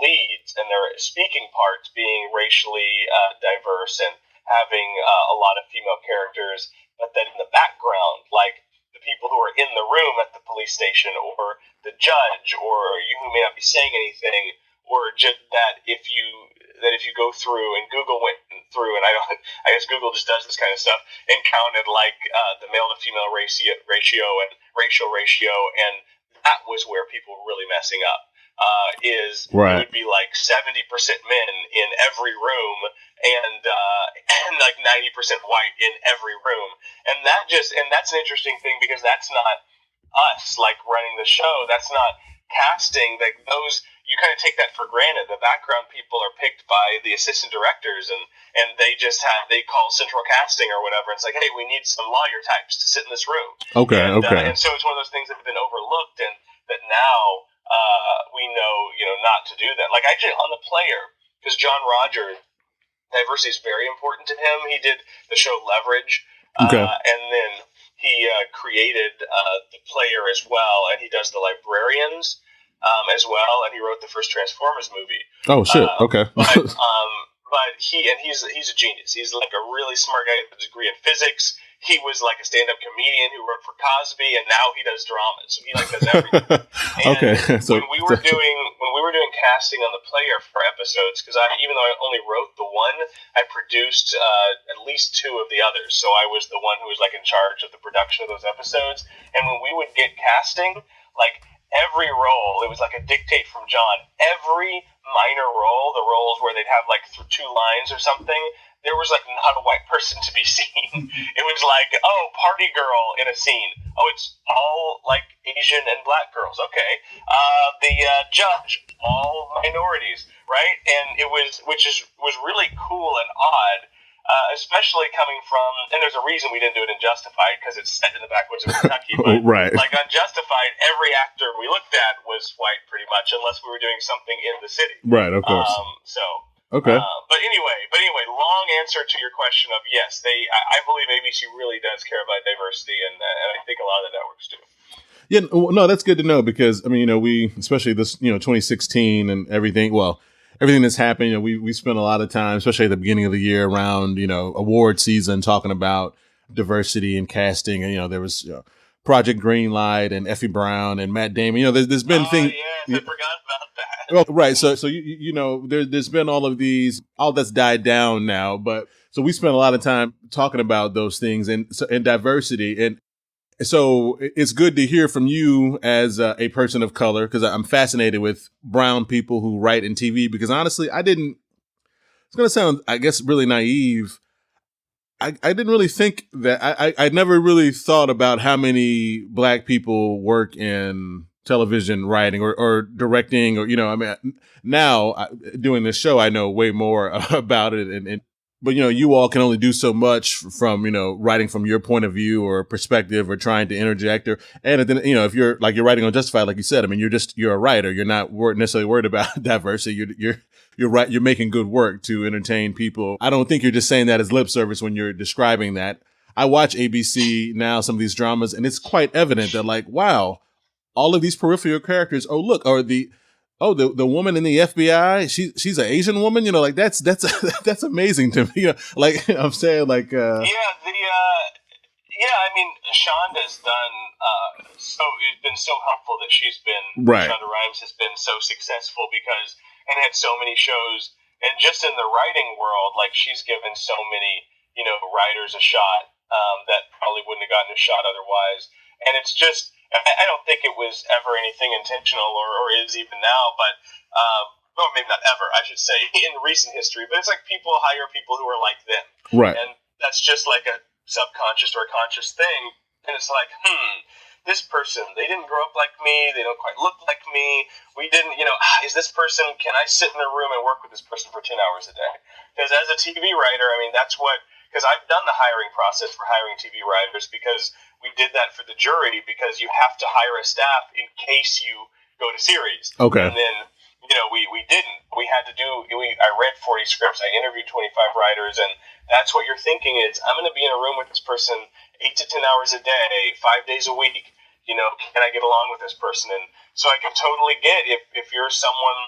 leads and their speaking parts being racially diverse and having a lot of female characters, but then in the background, like the people who are in the room at the police station or the judge or you who may not be saying anything, or just that if you go through, and Google went through, and I guess Google just does this kind of stuff, and counted like the male to female ratio and racial ratio, and that was where people were really messing up. It would be like 70% men in every room and like 90% white in every room, and that's an interesting thing because that's not us like running the show. That's not casting. Like those. You kind of take that for granted. The background people are picked by the assistant directors, and they call central casting or whatever. It's like, hey, we need some lawyer types to sit in this room. Okay. And so it's one of those things that have been overlooked, and that now we know, not to do that. Like actually on The Player, because John Rogers, diversity is very important to him. He did the show Leverage, and then he created The Player as well, and he does The Librarians. As well, and he wrote the first Transformers movie. Oh shit! Okay. But he's a genius. He's like a really smart guy with a degree in physics. he was like a stand-up comedian who wrote for Cosby, and now he does dramas. So he like does everything. Okay, so when we were doing casting on the player for episodes, because even though I only wrote the one, I produced at least two of the others. So I was the one who was like in charge of the production of those episodes. And when we would get casting, like every role, it was like a dictate from John. Every minor role, the roles where they'd have like two lines or something, there was like not a white person to be seen. It was like, oh, party girl in a scene. Oh, it's all like Asian and black girls. Okay. The judge, all minorities, right? And it was, which was really cool and odd, especially coming from, and there's a reason we didn't do it in Justified, because it's set in the backwoods of Kentucky. But right. Like on Justified, every actor we looked at was white pretty much, unless we were doing something in the city. Right, of course. Okay. But anyway, long answer to your question of yes, I believe ABC really does care about diversity, and I think a lot of the networks do. Yeah, no, that's good to know, because I mean, we, especially this, 2016 and everything. Well, everything that's happened, we spent a lot of time, especially at the beginning of the year, around award season, talking about diversity and casting, and there was Project Greenlight and Effie Brown and Matt Damon. There's been things. Yeah, I forgot about that. Well, right. So there's been all that's died down now, but so we spent a lot of time talking about those things and diversity. And so it's good to hear from you as a person of color, because I'm fascinated with brown people who write in TV, because honestly, it's going to sound, I guess, really naive. I didn't really think that I never really thought about how many black people work in television writing or directing, or, now doing this show, I know way more about it. But, you all can only do so much from, writing from your point of view or perspective, or trying to interject, and then, if you're writing on Justified, like you said, I mean, you're a writer. You're not necessarily worried about diversity. You're right. You're making good work to entertain people. I don't think you're just saying that as lip service when you're describing that. I watch ABC now, some of these dramas, and it's quite evident that, like, wow, all of these peripheral characters. Oh, look, or the woman in the FBI, she's an Asian woman. Like that's that's amazing to me. Like I'm saying, like I mean, Shonda's done. So it's been so helpful that she's been right. Shonda Rhimes has been so successful and had so many shows, and just in the writing world, like she's given so many writers a shot that probably wouldn't have gotten a shot otherwise. And it's just, I don't think it was ever anything intentional, or is even now, but well, maybe not ever, I should say, in recent history. But it's like people hire people who are like them, right? And that's just like a subconscious or a conscious thing. And it's like, this person, they didn't grow up like me, they don't quite look like me, we didn't, is this person, can I sit in a room and work with this person for 10 hours a day? Because as a TV writer, I mean, that's what, because I've done the hiring process for hiring TV writers, because we did that for the jury, because you have to hire a staff in case you go to series. Okay. And then, we didn't. We had to I read 40 scripts, I interviewed 25 writers, and that's what you're thinking is, I'm going to be in a room with this person 8 to 10 hours a day, 5 days a week. Can I get along with this person? And so I can totally get if you're someone,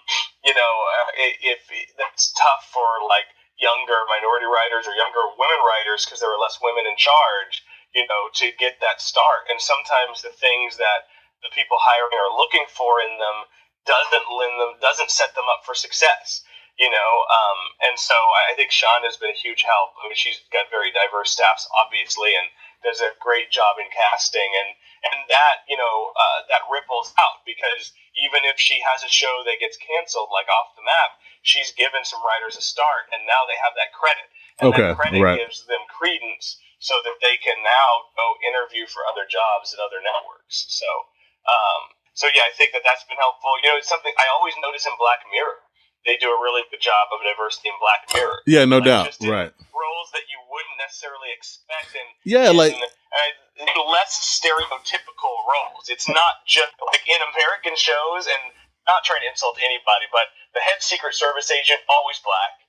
if that's tough for like younger minority writers or younger women writers, because there are less women in charge, to get that start. And sometimes the things that the people hiring are looking for in them doesn't set them up for success. And so I think Sean has been a huge help. I mean, she's got very diverse staffs, obviously, and does a great job in casting, and that that ripples out, because even if she has a show that gets canceled, like Off the Map, she's given some writers a start, and now they have that credit, and that credit gives them credence, so that they can now go interview for other jobs at other networks. So yeah, I think that's been helpful. It's something I always notice in Black Mirror. They do a really good job of diversity in Black Mirror. Yeah, no doubt. Right. Roles that you wouldn't necessarily expect. Less stereotypical roles. It's not just like in American shows, and not trying to insult anybody, but the head Secret Service agent, always black.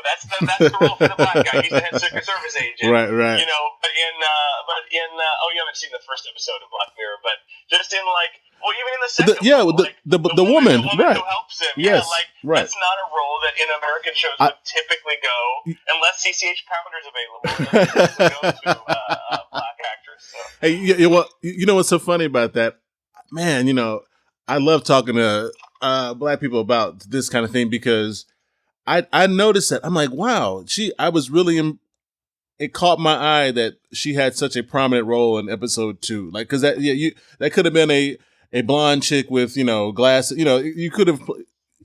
That's the role for the black guy. He's the head Secret Service agent. Right. But in you haven't seen the first episode of Black Mirror, but just in even in the second the woman right. who helps him. Yes, right. That's not a role that in American shows would typically go unless CCH Pounder's available. It goes to a black actress. So. Hey, well, you know what's so funny about that, man? I love talking to black people about this kind of thing because I noticed that I'm like, wow, I was really it caught my eye that she had such a prominent role in episode 2, like because that could have been a blonde chick with glasses. You could have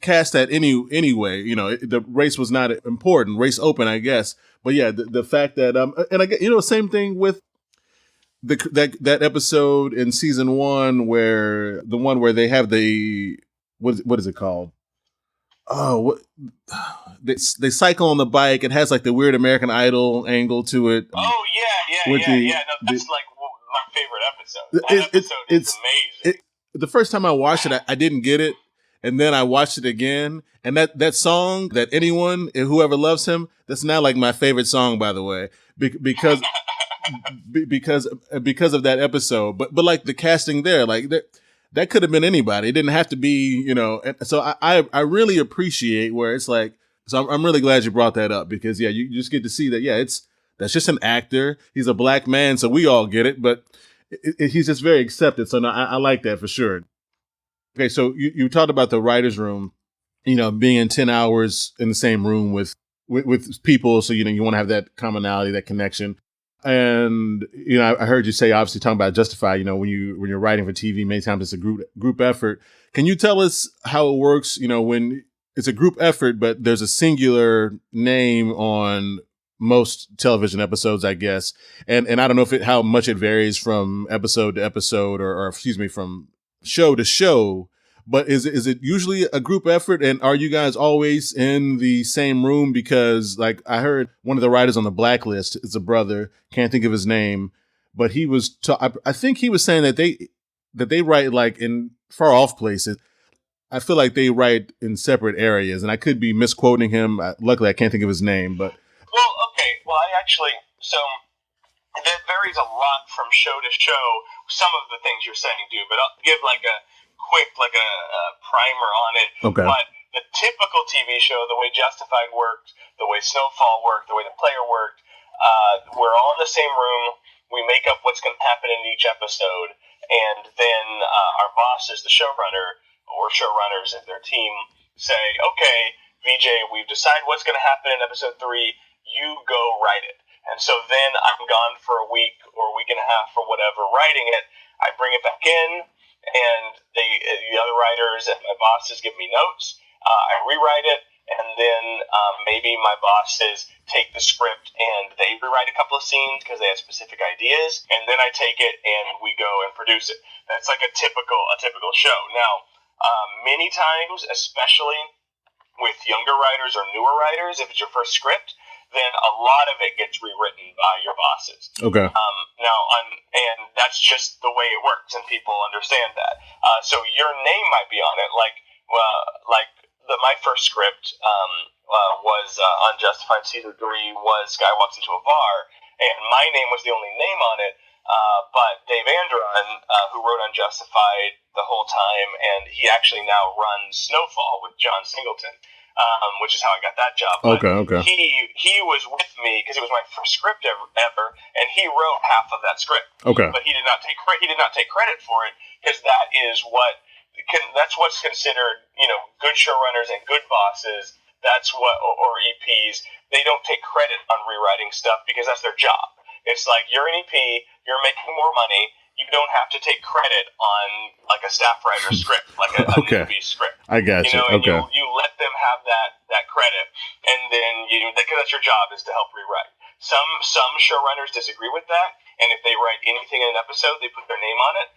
cast that anyway. The race was not important, race open, I guess. But yeah, the fact that and I get same thing with that episode in season 1 where they have the what is it called? Oh, what they cycle on the bike. It has like the weird American Idol angle to it. Oh yeah. No, that's like my favorite episode. That episode is amazing. The first time I watched it, I didn't get it, and then I watched it again, and that song, that Anyone and Whoever Loves Him, that's now like my favorite song, by the way, because of that episode. But like the casting there, like that could have been anybody. It didn't have to be, So I really appreciate where it's like. So I'm really glad you brought that up because you just get to see that. Yeah, that's just an actor. He's a black man, so we all get it. But he's just very accepted. So no, I like that for sure. Okay, so you talked about the writer's room, being in 10 hours in the same room with people. So, you want to have that commonality, that connection. And, I heard you say, obviously talking about Justified, when you're writing for TV, many times it's a group effort. Can you tell us how it works, when it's a group effort, but there's a singular name on most television episodes, I guess. And I don't know how much it varies from episode to episode or excuse me, from show to show, but is it usually a group effort? And are you guys always in the same room? Because like I heard one of the writers on the Blacklist is a brother, can't think of his name, but he was, I think he was saying that they write like in far off places. I feel like they write in separate areas, and I could be misquoting him. Luckily, I can't think of his name, but. Well, okay. Well, so that varies a lot from show to show. Some of the things you're saying do, but I'll give like a quick, like a primer on it. Okay. But the typical TV show, the way Justified worked, the way Snowfall worked, the way The Player worked, we're all in the same room. We make up what's going to happen in each episode, and then our boss is the showrunner, or showrunners of their team say, okay, VJ, we've decided what's going to happen in episode 3. You go write it. And so then I'm gone for a week or a week and a half or whatever writing it. I bring it back in, and the other writers and my bosses give me notes. I rewrite it, and then maybe my bosses take the script and they rewrite a couple of scenes because they have specific ideas, and then I take it and we go and produce it. That's like a typical show. Now, many times, especially with younger writers or newer writers, if it's your first script, then a lot of it gets rewritten by your bosses. Okay. And that's just the way it works, and people understand that. So your name might be on it. My first script was on Justified season 3 was Guy Walks Into a Bar, and my name was the only name on it. But Dave Andron, who wrote on Justified the whole time, and he actually now runs Snowfall with John Singleton, which is how I got that job. But okay. He was with me because it was my first script ever, and he wrote half of that script. Okay. But he did not take credit for it because that's what's considered, good showrunners and good bosses. That's what, or EPs, they don't take credit on rewriting stuff because that's their job. It's like, you're an EP, you're making more money, you don't have to take credit on like a staff writer script, like a newbie script. I got you. And okay. You let them have that credit, and then because that's your job is to help rewrite. Some showrunners disagree with that, and if they write anything in an episode, they put their name on it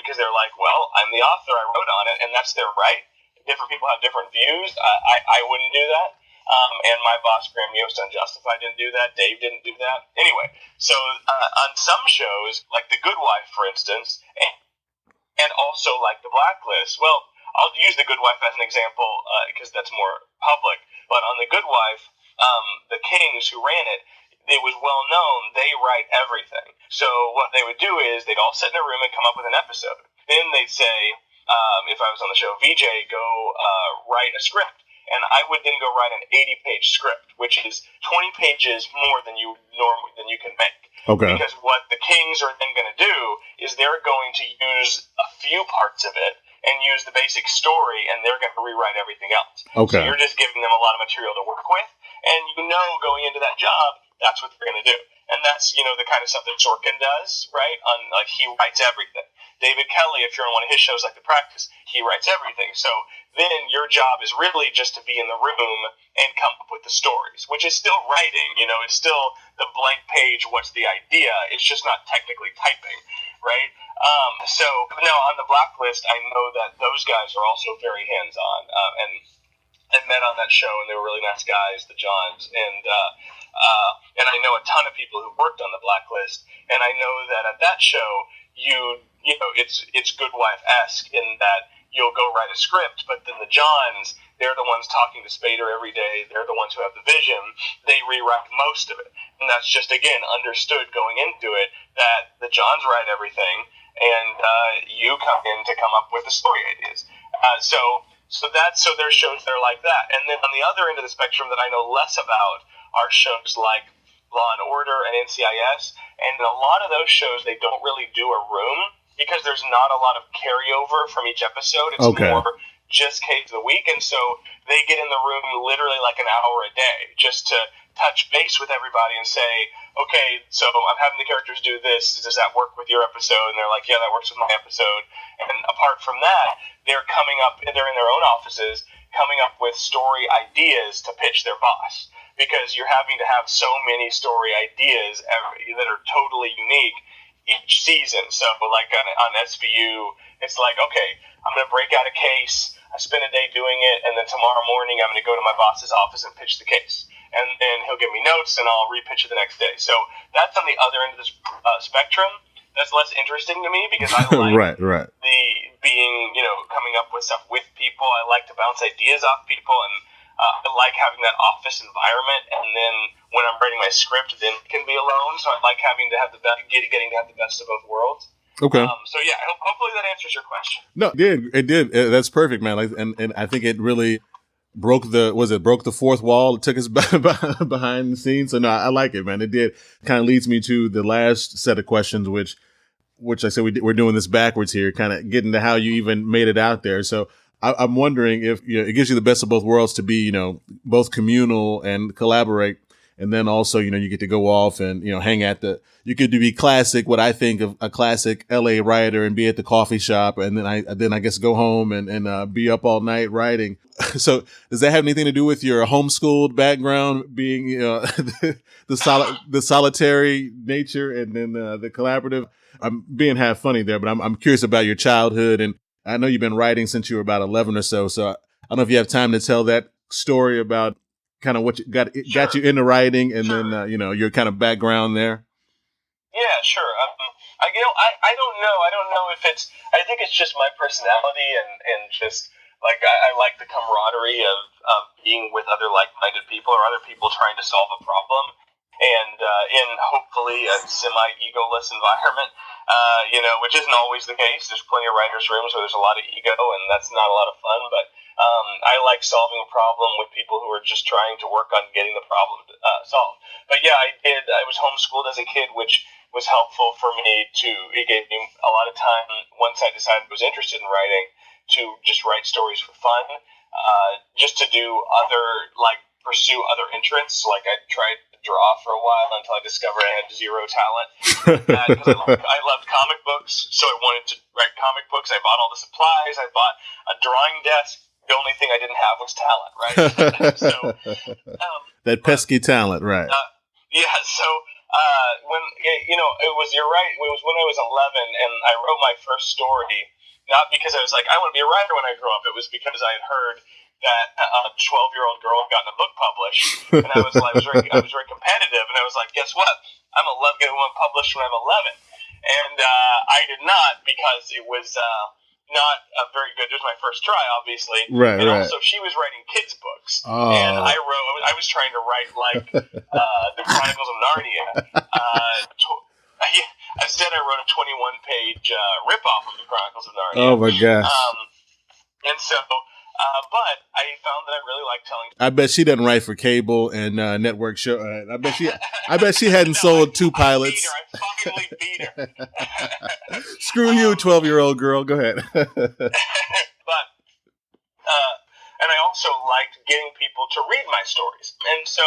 because they're like, well, I'm the author, I wrote on it, and that's their right. Different people have different views. I wouldn't do that. And my boss, Graham Yost on Justified, didn't do that. Dave didn't do that. Anyway, so on some shows, like The Good Wife, for instance, and also like The Blacklist, well, I'll use The Good Wife as an example because that's more public. But on The Good Wife, the Kings who ran it, it was well known they write everything. So what they would do is they'd all sit in a room and come up with an episode. Then they'd say, if I was on the show, VJ, go write a script. And I would then go write an 80-page script, which is 20 pages more than you can make. Okay. Because what the Kings are then going to do is they're going to use a few parts of it and use the basic story, and they're going to rewrite everything else. Okay. So you're just giving them a lot of material to work with, and going into that job, that's what they're going to do. And that's, the kind of stuff that Sorkin does, right? He writes everything. David Kelly, if you're on one of his shows like The Practice, he writes everything. So then your job is really just to be in the room and come up with the stories, which is still writing. It's still the blank page, what's the idea? It's just not technically typing, right? So now on the Blacklist, I know that those guys are also very hands-on, and I met on that show, and they were really nice guys, the Johns, and I know a ton of people who worked on the Blacklist, and I know that at that show, it's Good Wife-esque in that you'll go write a script, but then the Johns, they're the ones talking to Spader every day. They're the ones who have the vision. They rewrite most of it, and that's just again understood going into it that the Johns write everything, and you come in to come up with the story ideas. So there's shows that are like that, and then on the other end of the spectrum that I know less about are shows like Law and Order and NCIS, and in a lot of those shows they don't really do a room because there's not a lot of carryover from each episode. It's more just case of the week, and so they get in the room literally like an hour a day just to touch base with everybody and say, okay, so I'm having the characters do this. Does that work with your episode? And they're like, yeah, that works with my episode. And apart from that, they're in their own offices coming up with story ideas to pitch their boss, because you're having to have so many story ideas that are totally unique each season. So like on SVU, it's like, okay, I'm going to break out a case. I spend a day doing it, and then tomorrow morning I'm going to go to my boss's office and pitch the case. And then he'll give me notes, and I'll repitch it the next day. So that's on the other end of the spectrum. That's less interesting to me because I like the being, coming up with stuff with people. I like to bounce ideas off people, and I like having that office environment. And then when I'm writing my script, then it can be alone. So I like having to have getting to have the best of both worlds. Okay. So yeah, hopefully that answers your question. No, it did. That's perfect, man. And I think it really broke the fourth wall. It took us behind the scenes. So no, I like it, man. It did. Kind of leads me to the last set of questions, which I said we're doing this backwards here, kind of getting to how you even made it out there. So I'm wondering if it gives you the best of both worlds to be, both communal and collaborate. And then also, you get to go off and, hang at you could be classic, what I think of a classic LA writer, and be at the coffee shop. And then I guess go home and be up all night writing. So does that have anything to do with your homeschooled background, being, the solitary nature and then the collaborative? I'm being half funny there, but I'm curious about your childhood. And I know you've been writing since you were about 11 or so. So I don't know if you have time to tell that story about kind of what got you into writing, and then your kind of background there. Yeah, sure. I don't know. I don't know if it's. I think it's just my personality and just like I like the camaraderie of being with other like-minded people or other people trying to solve a problem, and in hopefully a semi-egoless environment. Which isn't always the case. There's plenty of writers' rooms where there's a lot of ego, and that's not a lot of fun. But I like solving a problem with people who are just trying to work on getting the problem solved. But yeah, I was homeschooled as a kid, which was helpful for me too. It gave me a lot of time once I decided I was interested in writing to just write stories for fun, just to pursue other interests. Like I tried to draw for a while until I discovered I had zero talent. Because I loved comic books, so I wanted to write comic books. I bought all the supplies. I bought a drawing desk. The only thing I didn't have was talent, right? So that pesky talent, right? So when you're right. It was when I was 11, and I wrote my first story. Not because I was like, I want to be a writer when I grow up. It was because I had heard that a 12-year-old girl had gotten a book published, and I was very competitive, and I was like, guess what? I'm going to want published when I'm 11, and I did not, because it was not very good. It was my first try, obviously. Right, and right. also, she was writing kids' books. Oh. And I was trying to write, like, the Chronicles of Narnia. Instead, I wrote a 21-page ripoff of the Chronicles of Narnia. Oh, my gosh. And so, but I found that I really like telling. I bet she doesn't write for cable and network show. I bet she hadn't sold 2 pilots. I fucking beat her. Screw you, 12-year-old girl. Go ahead. But and I also liked getting people to read my stories. And so,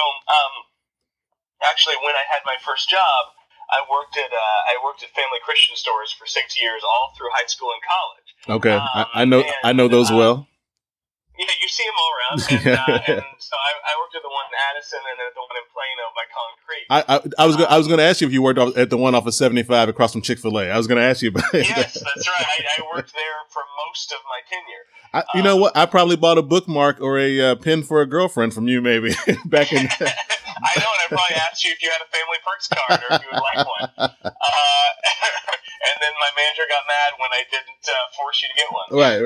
actually, when I had my first job, I worked at Family Christian Stores for 6 years, all through high school and college. Okay, I know those well. Yeah, you see them all around. And so I worked at the one in Addison and then at the one in Plano by Collin Creek. I was going to ask you if you worked at the one off of 75 across from Chick-fil-A. I was going to ask you about it. Yes, that's right. I worked there for most of my tenure. You know what? I probably bought a bookmark or a pen for a girlfriend from you, maybe back in. I know, and I probably asked you if you had a Family Perks card or if you would like one. And then my manager got mad when I didn't force you to get one. Right.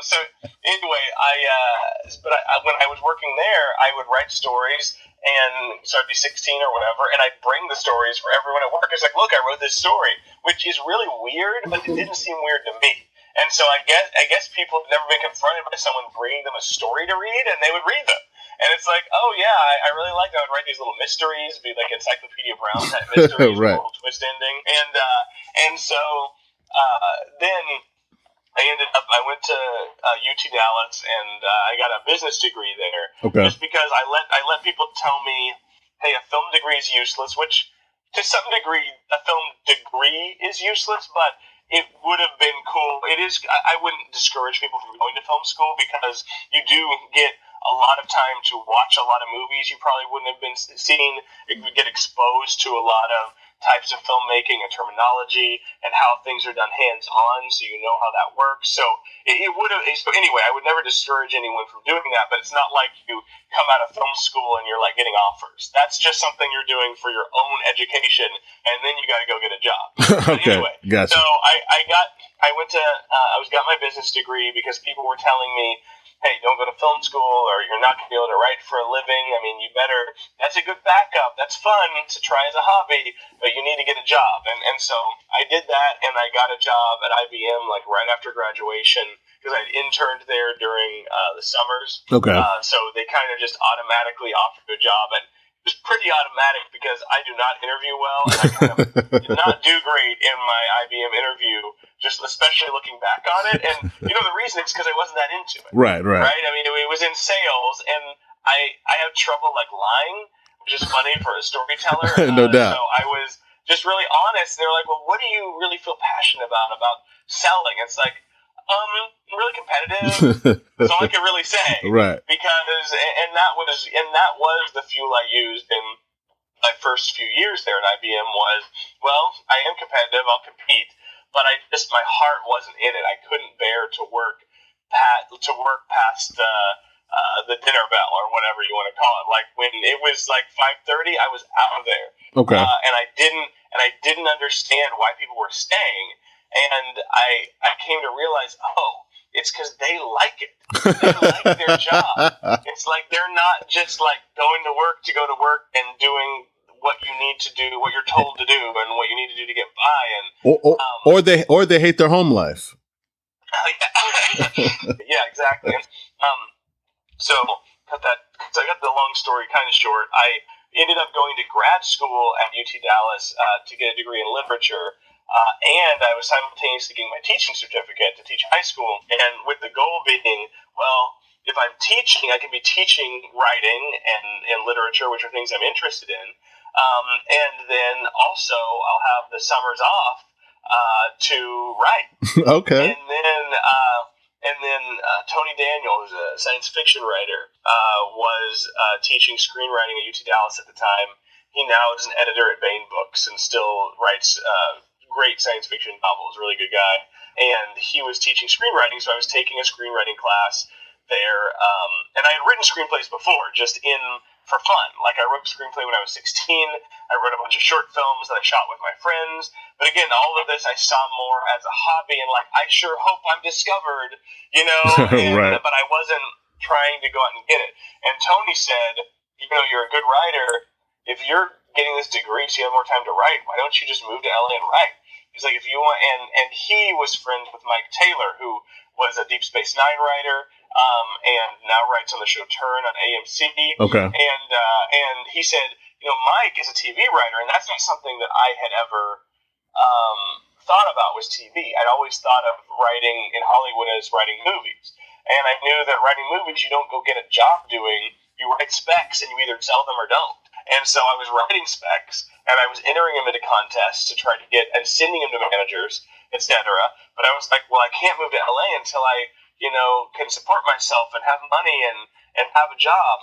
So anyway, when I was working there, I would write stories, and so I'd be 16 or whatever, and I'd bring the stories for everyone at work. It's like, look, I wrote this story, which is really weird, but it didn't seem weird to me. And so I guess people have never been confronted by someone bringing them a story to read, and they would read them. And it's like, oh yeah, I really like that. I would write these little mysteries, be like Encyclopedia Brown type mysteries, right. With a little twist ending. And so then I went to UT Dallas, and I got a business degree there. Okay. Just because I let people tell me, hey, a film degree is useless, which to some degree a film degree is useless, but it would have been cool. It is. I wouldn't discourage people from going to film school because you do get a lot of time to watch a lot of movies you probably wouldn't have been seeing. You would get exposed to a lot of types of filmmaking and terminology and how things are done hands-on, so you know how that works. So it would have. So anyway, I would never discourage anyone from doing that, but it's not like you come out of film school and you're like getting offers. That's just something you're doing for your own education, and then you got to go get a job. Okay, anyway, gotcha. So I got my business degree because people were telling me, hey, don't go to film school or you're not going to be able to write for a living. I mean, you better, that's a good backup. That's fun to try as a hobby, but you need to get a job. And so I did that, and I got a job at IBM like right after graduation because I'd interned there during the summers. Okay. So they kind of just automatically offered a job, and it was pretty automatic because I do not interview well, and I kind of did not do great in my IBM interview, just especially looking back on it. And the reason is because I wasn't that into it. Right. I mean, it was in sales, and I have trouble like lying, which is funny for a storyteller. No doubt. So I was just really honest. They're like, well, what do you really feel passionate about selling? It's like, I'm really competitive. That's all I can really say. Right. Because that was the fuel I used in my first few years there at IBM was, well, I am competitive, I'll compete, but my heart wasn't in it. I couldn't bear to work past the dinner bell or whatever you want to call it. Like when it was like 5:30, I was out of there. Okay. And I didn't understand why people were staying. And I came to realize, it's because they like it. They like their job. It's like they're not just like going to work and doing what you need to do, what you're told to do, and what you need to do to get by. Or they hate their home life. Yeah, exactly. So I got the long story kind of short. I ended up going to grad school at UT Dallas to get a degree in literature. And I was simultaneously getting my teaching certificate to teach high school, and with the goal being, well, if I'm teaching, I can be teaching writing and literature, which are things I'm interested in, and then also I'll have the summers off to write. Okay. And then Tony Daniel, who's a science fiction writer, was teaching screenwriting at UT Dallas at the time. He now is an editor at Bain Books and still writes great science fiction novels, really good guy. And he was teaching screenwriting, so I was taking a screenwriting class there. And I had written screenplays before, just in for fun. Like, I wrote a screenplay when I was 16. I wrote a bunch of short films that I shot with my friends. But again, all of this I saw more as a hobby, and like, I sure hope I'm discovered, Right. But I wasn't trying to go out and get it. And Tony said, you're a good writer. If you're getting this degree so you have more time to write, why don't you just move to LA and write? He's like, if you want, and he was friends with Mike Taylor, who was a Deep Space Nine writer, and now writes on the show Turn on AMC. Okay. And he said, Mike is a TV writer, and that's not something that I had ever thought about was TV. I'd always thought of writing in Hollywood as writing movies. And I knew that writing movies, you don't go get a job doing. You write specs, and you either sell them or don't. And so I was writing specs, and I was entering them into contests to try to get, and sending them to managers, etc. But I was like, well, I can't move to LA until I, can support myself and have money and have a job.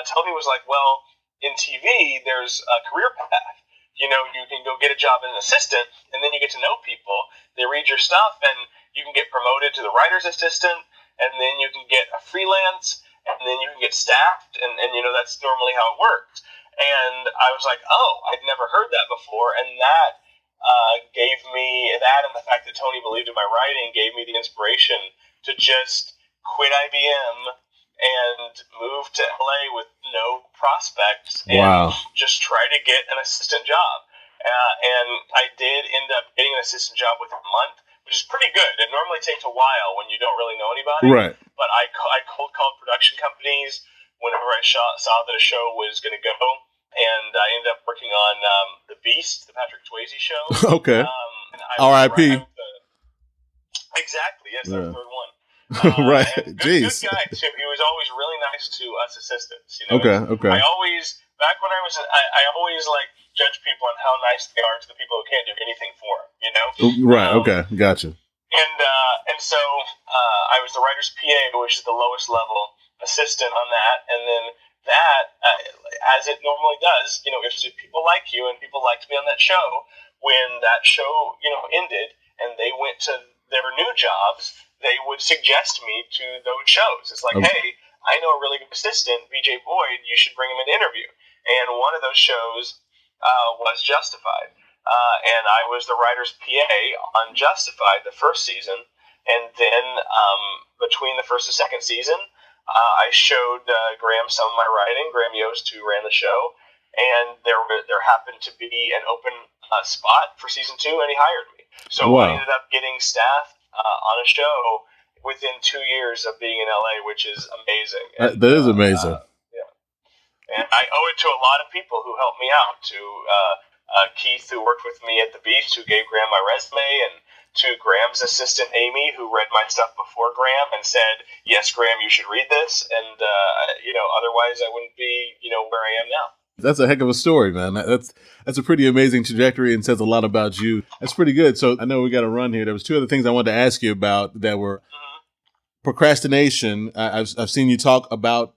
Tony was like, well, in TV, there's a career path. You can go get a job as an assistant, and then you get to know people. They read your stuff, and you can get promoted to the writer's assistant, and then you can get a freelance, and then you can get staffed, and that's normally how it works. And I was like, oh, I'd never heard that before, and that gave me that, and the fact that Tony believed in my writing gave me the inspiration to just quit IBM and move to LA with no prospects and just try to get an assistant job. And I did end up getting an assistant job within a month, which is pretty good. It normally takes a while when you don't really know anybody. Right. But I cold called production companies whenever I saw that a show was going to go. And I ended up working on The Beast, the Patrick Swayze show. Okay. R.I.P. Exactly. Yes, that was the third one. Right. Good Jeez. guy, too. He was always really nice to us assistants. Okay. I always, back when I was, I always like judge people on how nice they are to the people who can't do anything for them, Right. Okay. Gotcha. And so I was the writer's PA, which is the lowest level assistant on that, and then that, as it normally does, if people like you and people liked me on that show, when that show, ended and they went to their new jobs, they would suggest me to those shows. It's like, hey, I know a really good assistant, BJ Boyd, you should bring him in to interview. And one of those shows was Justified. And I was the writer's PA on Justified the first season. And then between the first and second season, I showed Graham some of my writing, Graham Yost, who ran the show, and there happened to be an open spot for season 2, and he hired me. So I ended up getting staffed on a show within 2 years of being in LA, which is amazing. And, that is amazing. Yeah, and I owe it to a lot of people who helped me out. To Keith, who worked with me at The Beast, who gave Graham my resume, and to Graham's assistant, Amy, who read my stuff before Graham and said, yes, Graham, you should read this. And, otherwise I wouldn't be, where I am now. That's a heck of a story, man. That's a pretty amazing trajectory and says a lot about you. That's pretty good. So I know we got to run here. There was 2 other things I wanted to ask you about that were procrastination. I've seen you talk about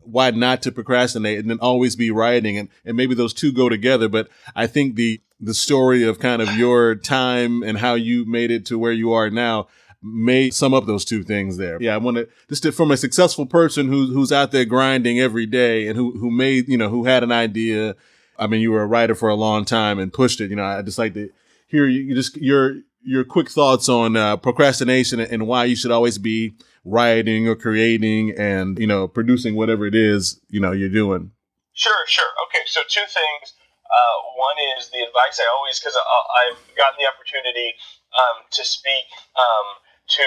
why not to procrastinate and then always be writing. And maybe those 2 go together. But I think the story of kind of your time and how you made it to where you are now may sum up those 2 things there. Yeah, I want to just from a successful person who's out there grinding every day and who made, who had an idea. I mean, you were a writer for a long time and pushed it. I just like to hear your quick thoughts on procrastination and why you should always be writing or creating and, producing whatever it is, you're doing. Sure. Okay. So 2 things. One is the advice I always, because I've gotten the opportunity to speak to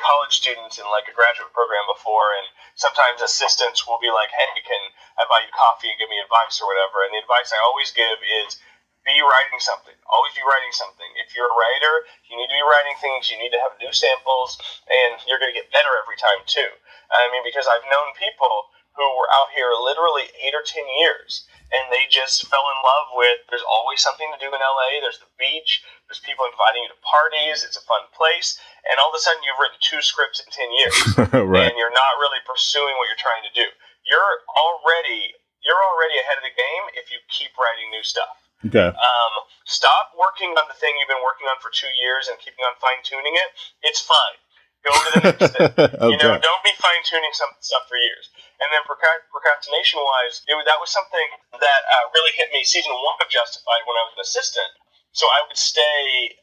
college students in a graduate program before, and sometimes assistants will be like, hey, can I buy you coffee and give me advice or whatever? And the advice I always give is be writing something. Always be writing something. If you're a writer, you need to be writing things. You need to have new samples, and you're going to get better every time too. I mean, because I've known people who were out here literally 8 or 10 years, and they just fell in love with, there's always something to do in LA, there's the beach, there's people inviting you to parties, it's a fun place, and all of a sudden you've written 2 scripts in 10 years, right. And you're not really pursuing what you're trying to do. You're already ahead of the game if you keep writing new stuff. Okay. Stop working on the thing you've been working on for 2 years and keeping on fine-tuning it. It's fine. Go to the next thing. Okay. Don't be fine-tuning some stuff for years. And then procrastination-wise, that was something that really hit me season 1 of Justified when I was an assistant. So I would stay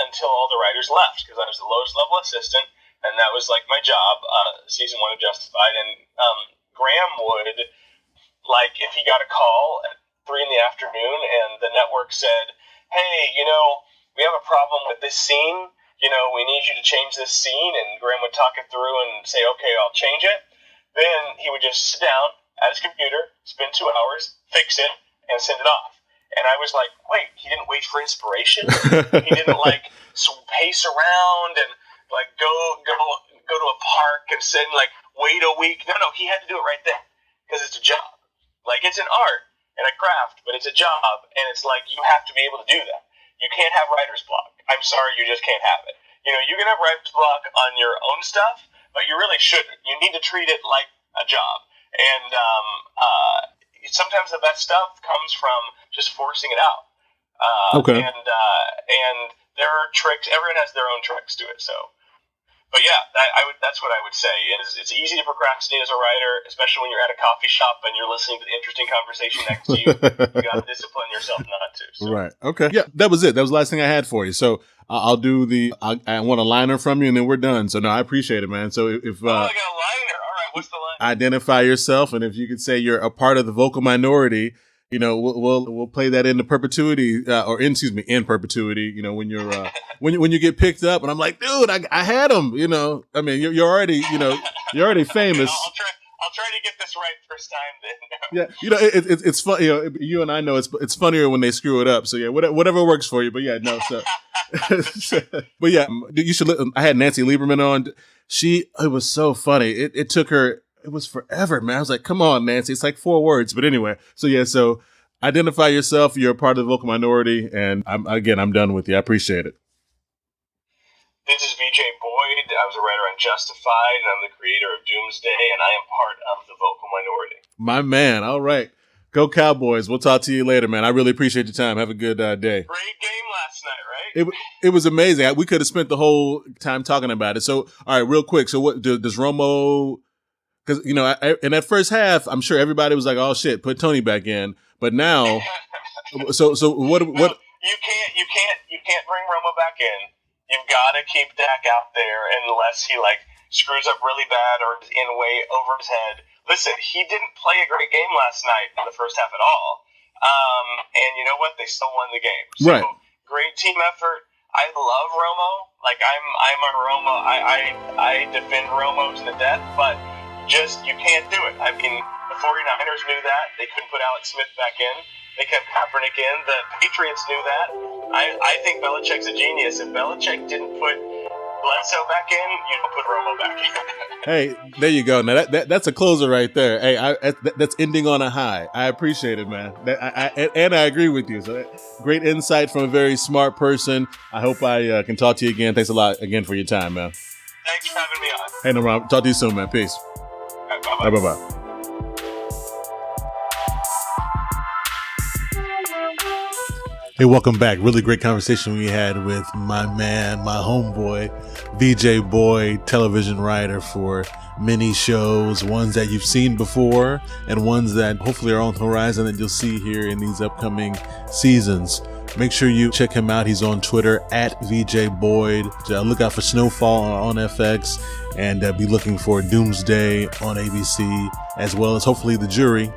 until all the writers left because I was the lowest level assistant, and that was like my job, season 1 of Justified. And Graham would, like, if he got a call at 3 in the afternoon and the network said, hey, we have a problem with this scene, we need you to change this scene, and Graham would talk it through and say, okay, I'll change it. Then he would just sit down at his computer, spend 2 hours, fix it, and send it off. And I was like, wait, he didn't wait for inspiration? He didn't, pace around and, go to a park and sit and, wait a week? No, he had to do it right then because it's a job. It's an art and a craft, but it's a job, and it's you have to be able to do that. You can't have writer's block. I'm sorry, you just can't have it. You can have writer's block on your own stuff, but you really shouldn't. You need to treat it like a job. And sometimes the best stuff comes from just forcing it out. Okay. And there are tricks. Everyone has their own tricks to it. So, but yeah, that's what I would say is it's easy to procrastinate as a writer, especially when you're at a coffee shop and you're listening to the interesting conversation next to you. You got to discipline yourself not to. So. Right. Okay. Yeah, that was it. That was the last thing I had for you. So I'll do I want a liner from you, and then we're done. So no, I appreciate it, man. So if I got a liner. All right. What's the line? Identify yourself, and if you could say you're a part of the vocal minority, we'll play that into perpetuity, in perpetuity. When you're when you get picked up, and I'm like, dude, I had him. I mean, you're already famous. I'll try to get this right first time. Then. Yeah, it's fun. You and I know it's funnier when they screw it up. So yeah, whatever works for you. But yeah, no. So, but yeah, you should. I had Nancy Lieberman on. It was so funny. It took her. It was forever, man. I was like, come on, Nancy. It's 4 words. But anyway, so identify yourself. You're a part of the vocal minority. And I'm done with you. I appreciate it. This is VJ Boyd. I was a writer on Justified, and I'm the creator of Doomsday, and I am part of the vocal minority. My man. All right. Go Cowboys. We'll talk to you later, man. I really appreciate your time. Have a good day. Great game last night, right? It was amazing. We could have spent the whole time talking about it. So, all right, real quick. So what does Romo... Because, in that first half, I'm sure everybody was like, oh, shit, put Tony back in. But now, so what? No, you can't bring Romo back in. You've got to keep Dak out there unless he, screws up really bad or is in way over his head. Listen, he didn't play a great game last night in the first half at all. And you know what? They still won the game. So, right. Great team effort. I love Romo. I'm a Romo. I defend Romo to the death, but you can't do it. I mean, the 49ers knew that. They couldn't put Alex Smith back in. They kept Kaepernick in. The Patriots knew that. I think Belichick's a genius. If Belichick didn't put Bledsoe back in, you don't put Romo back in. Hey, there you go. Now that's a closer right there. Hey, that's ending on a high. I appreciate it, man. And I agree with you. So great insight from a very smart person. I hope I can talk to you again. Thanks a lot again for your time, man. Thanks for having me on. Hey, no problem. Talk to you soon, man. Peace. Bye-bye. Bye-bye. Hey, welcome back. Really great conversation we had with my man, my homeboy, VJ Boyd, television writer for many shows, ones that you've seen before and ones that hopefully are on the horizon that you'll see here in these upcoming seasons. Make sure you check him out. He's on Twitter at VJ Boyd. Look out for Snowfall on FX and be looking for Doomsday on ABC, as well as hopefully The Jury.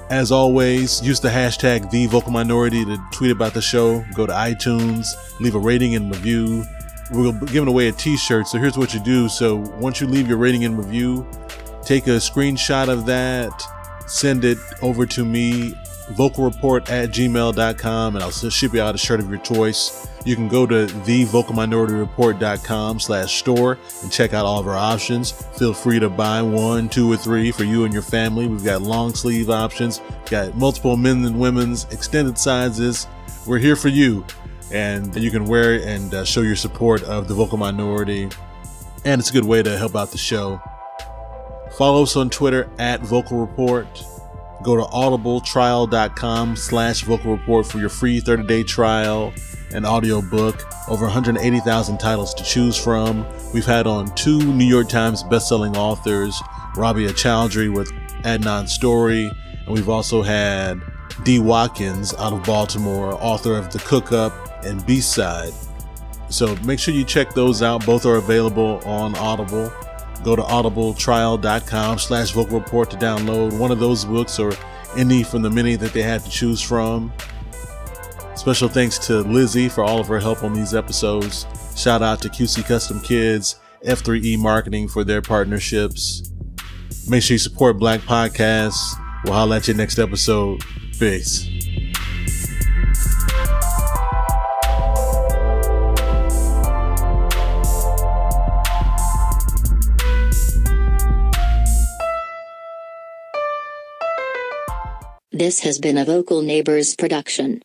As always, use the hashtag #TheVocalMinority to tweet about the show. Go to iTunes, leave a rating and review. We're giving away a t-shirt, so here's what you do. So once you leave your rating and review, take a screenshot of that, send it over to me, vocalreport@gmail.com, and I'll ship you out a shirt of your choice. You can go to thevocalminorityReport.com/store and check out all of our options. Feel free to buy 1, 2, or 3 for you and your family. We've got long sleeve options, got multiple men and women's extended sizes. We're here for you, and you can wear it and show your support of the vocal minority. And it's a good way to help out the show. Follow us on Twitter at Vocal Report. Go to audibletrial.com/vocalreport for your free 30-day trial and audiobook. Over 180,000 titles to choose from. We've had on 2 New York Times bestselling authors, Rabia Chowdhury with Adnan Story. And we've also had D. Watkins out of Baltimore, author of The Cook-Up and B-Side. So make sure you check those out. Both are available on Audible. Go to audibletrial.com/vocal report to download one of those books or any from the many that they had to choose from. Special thanks to Lizzie for all of her help on these episodes. Shout out to QC Custom Kids, F3E Marketing for their partnerships. Make sure you support Black podcasts. We'll holler at you next episode. Peace. This has been a Vocal Neighbors production.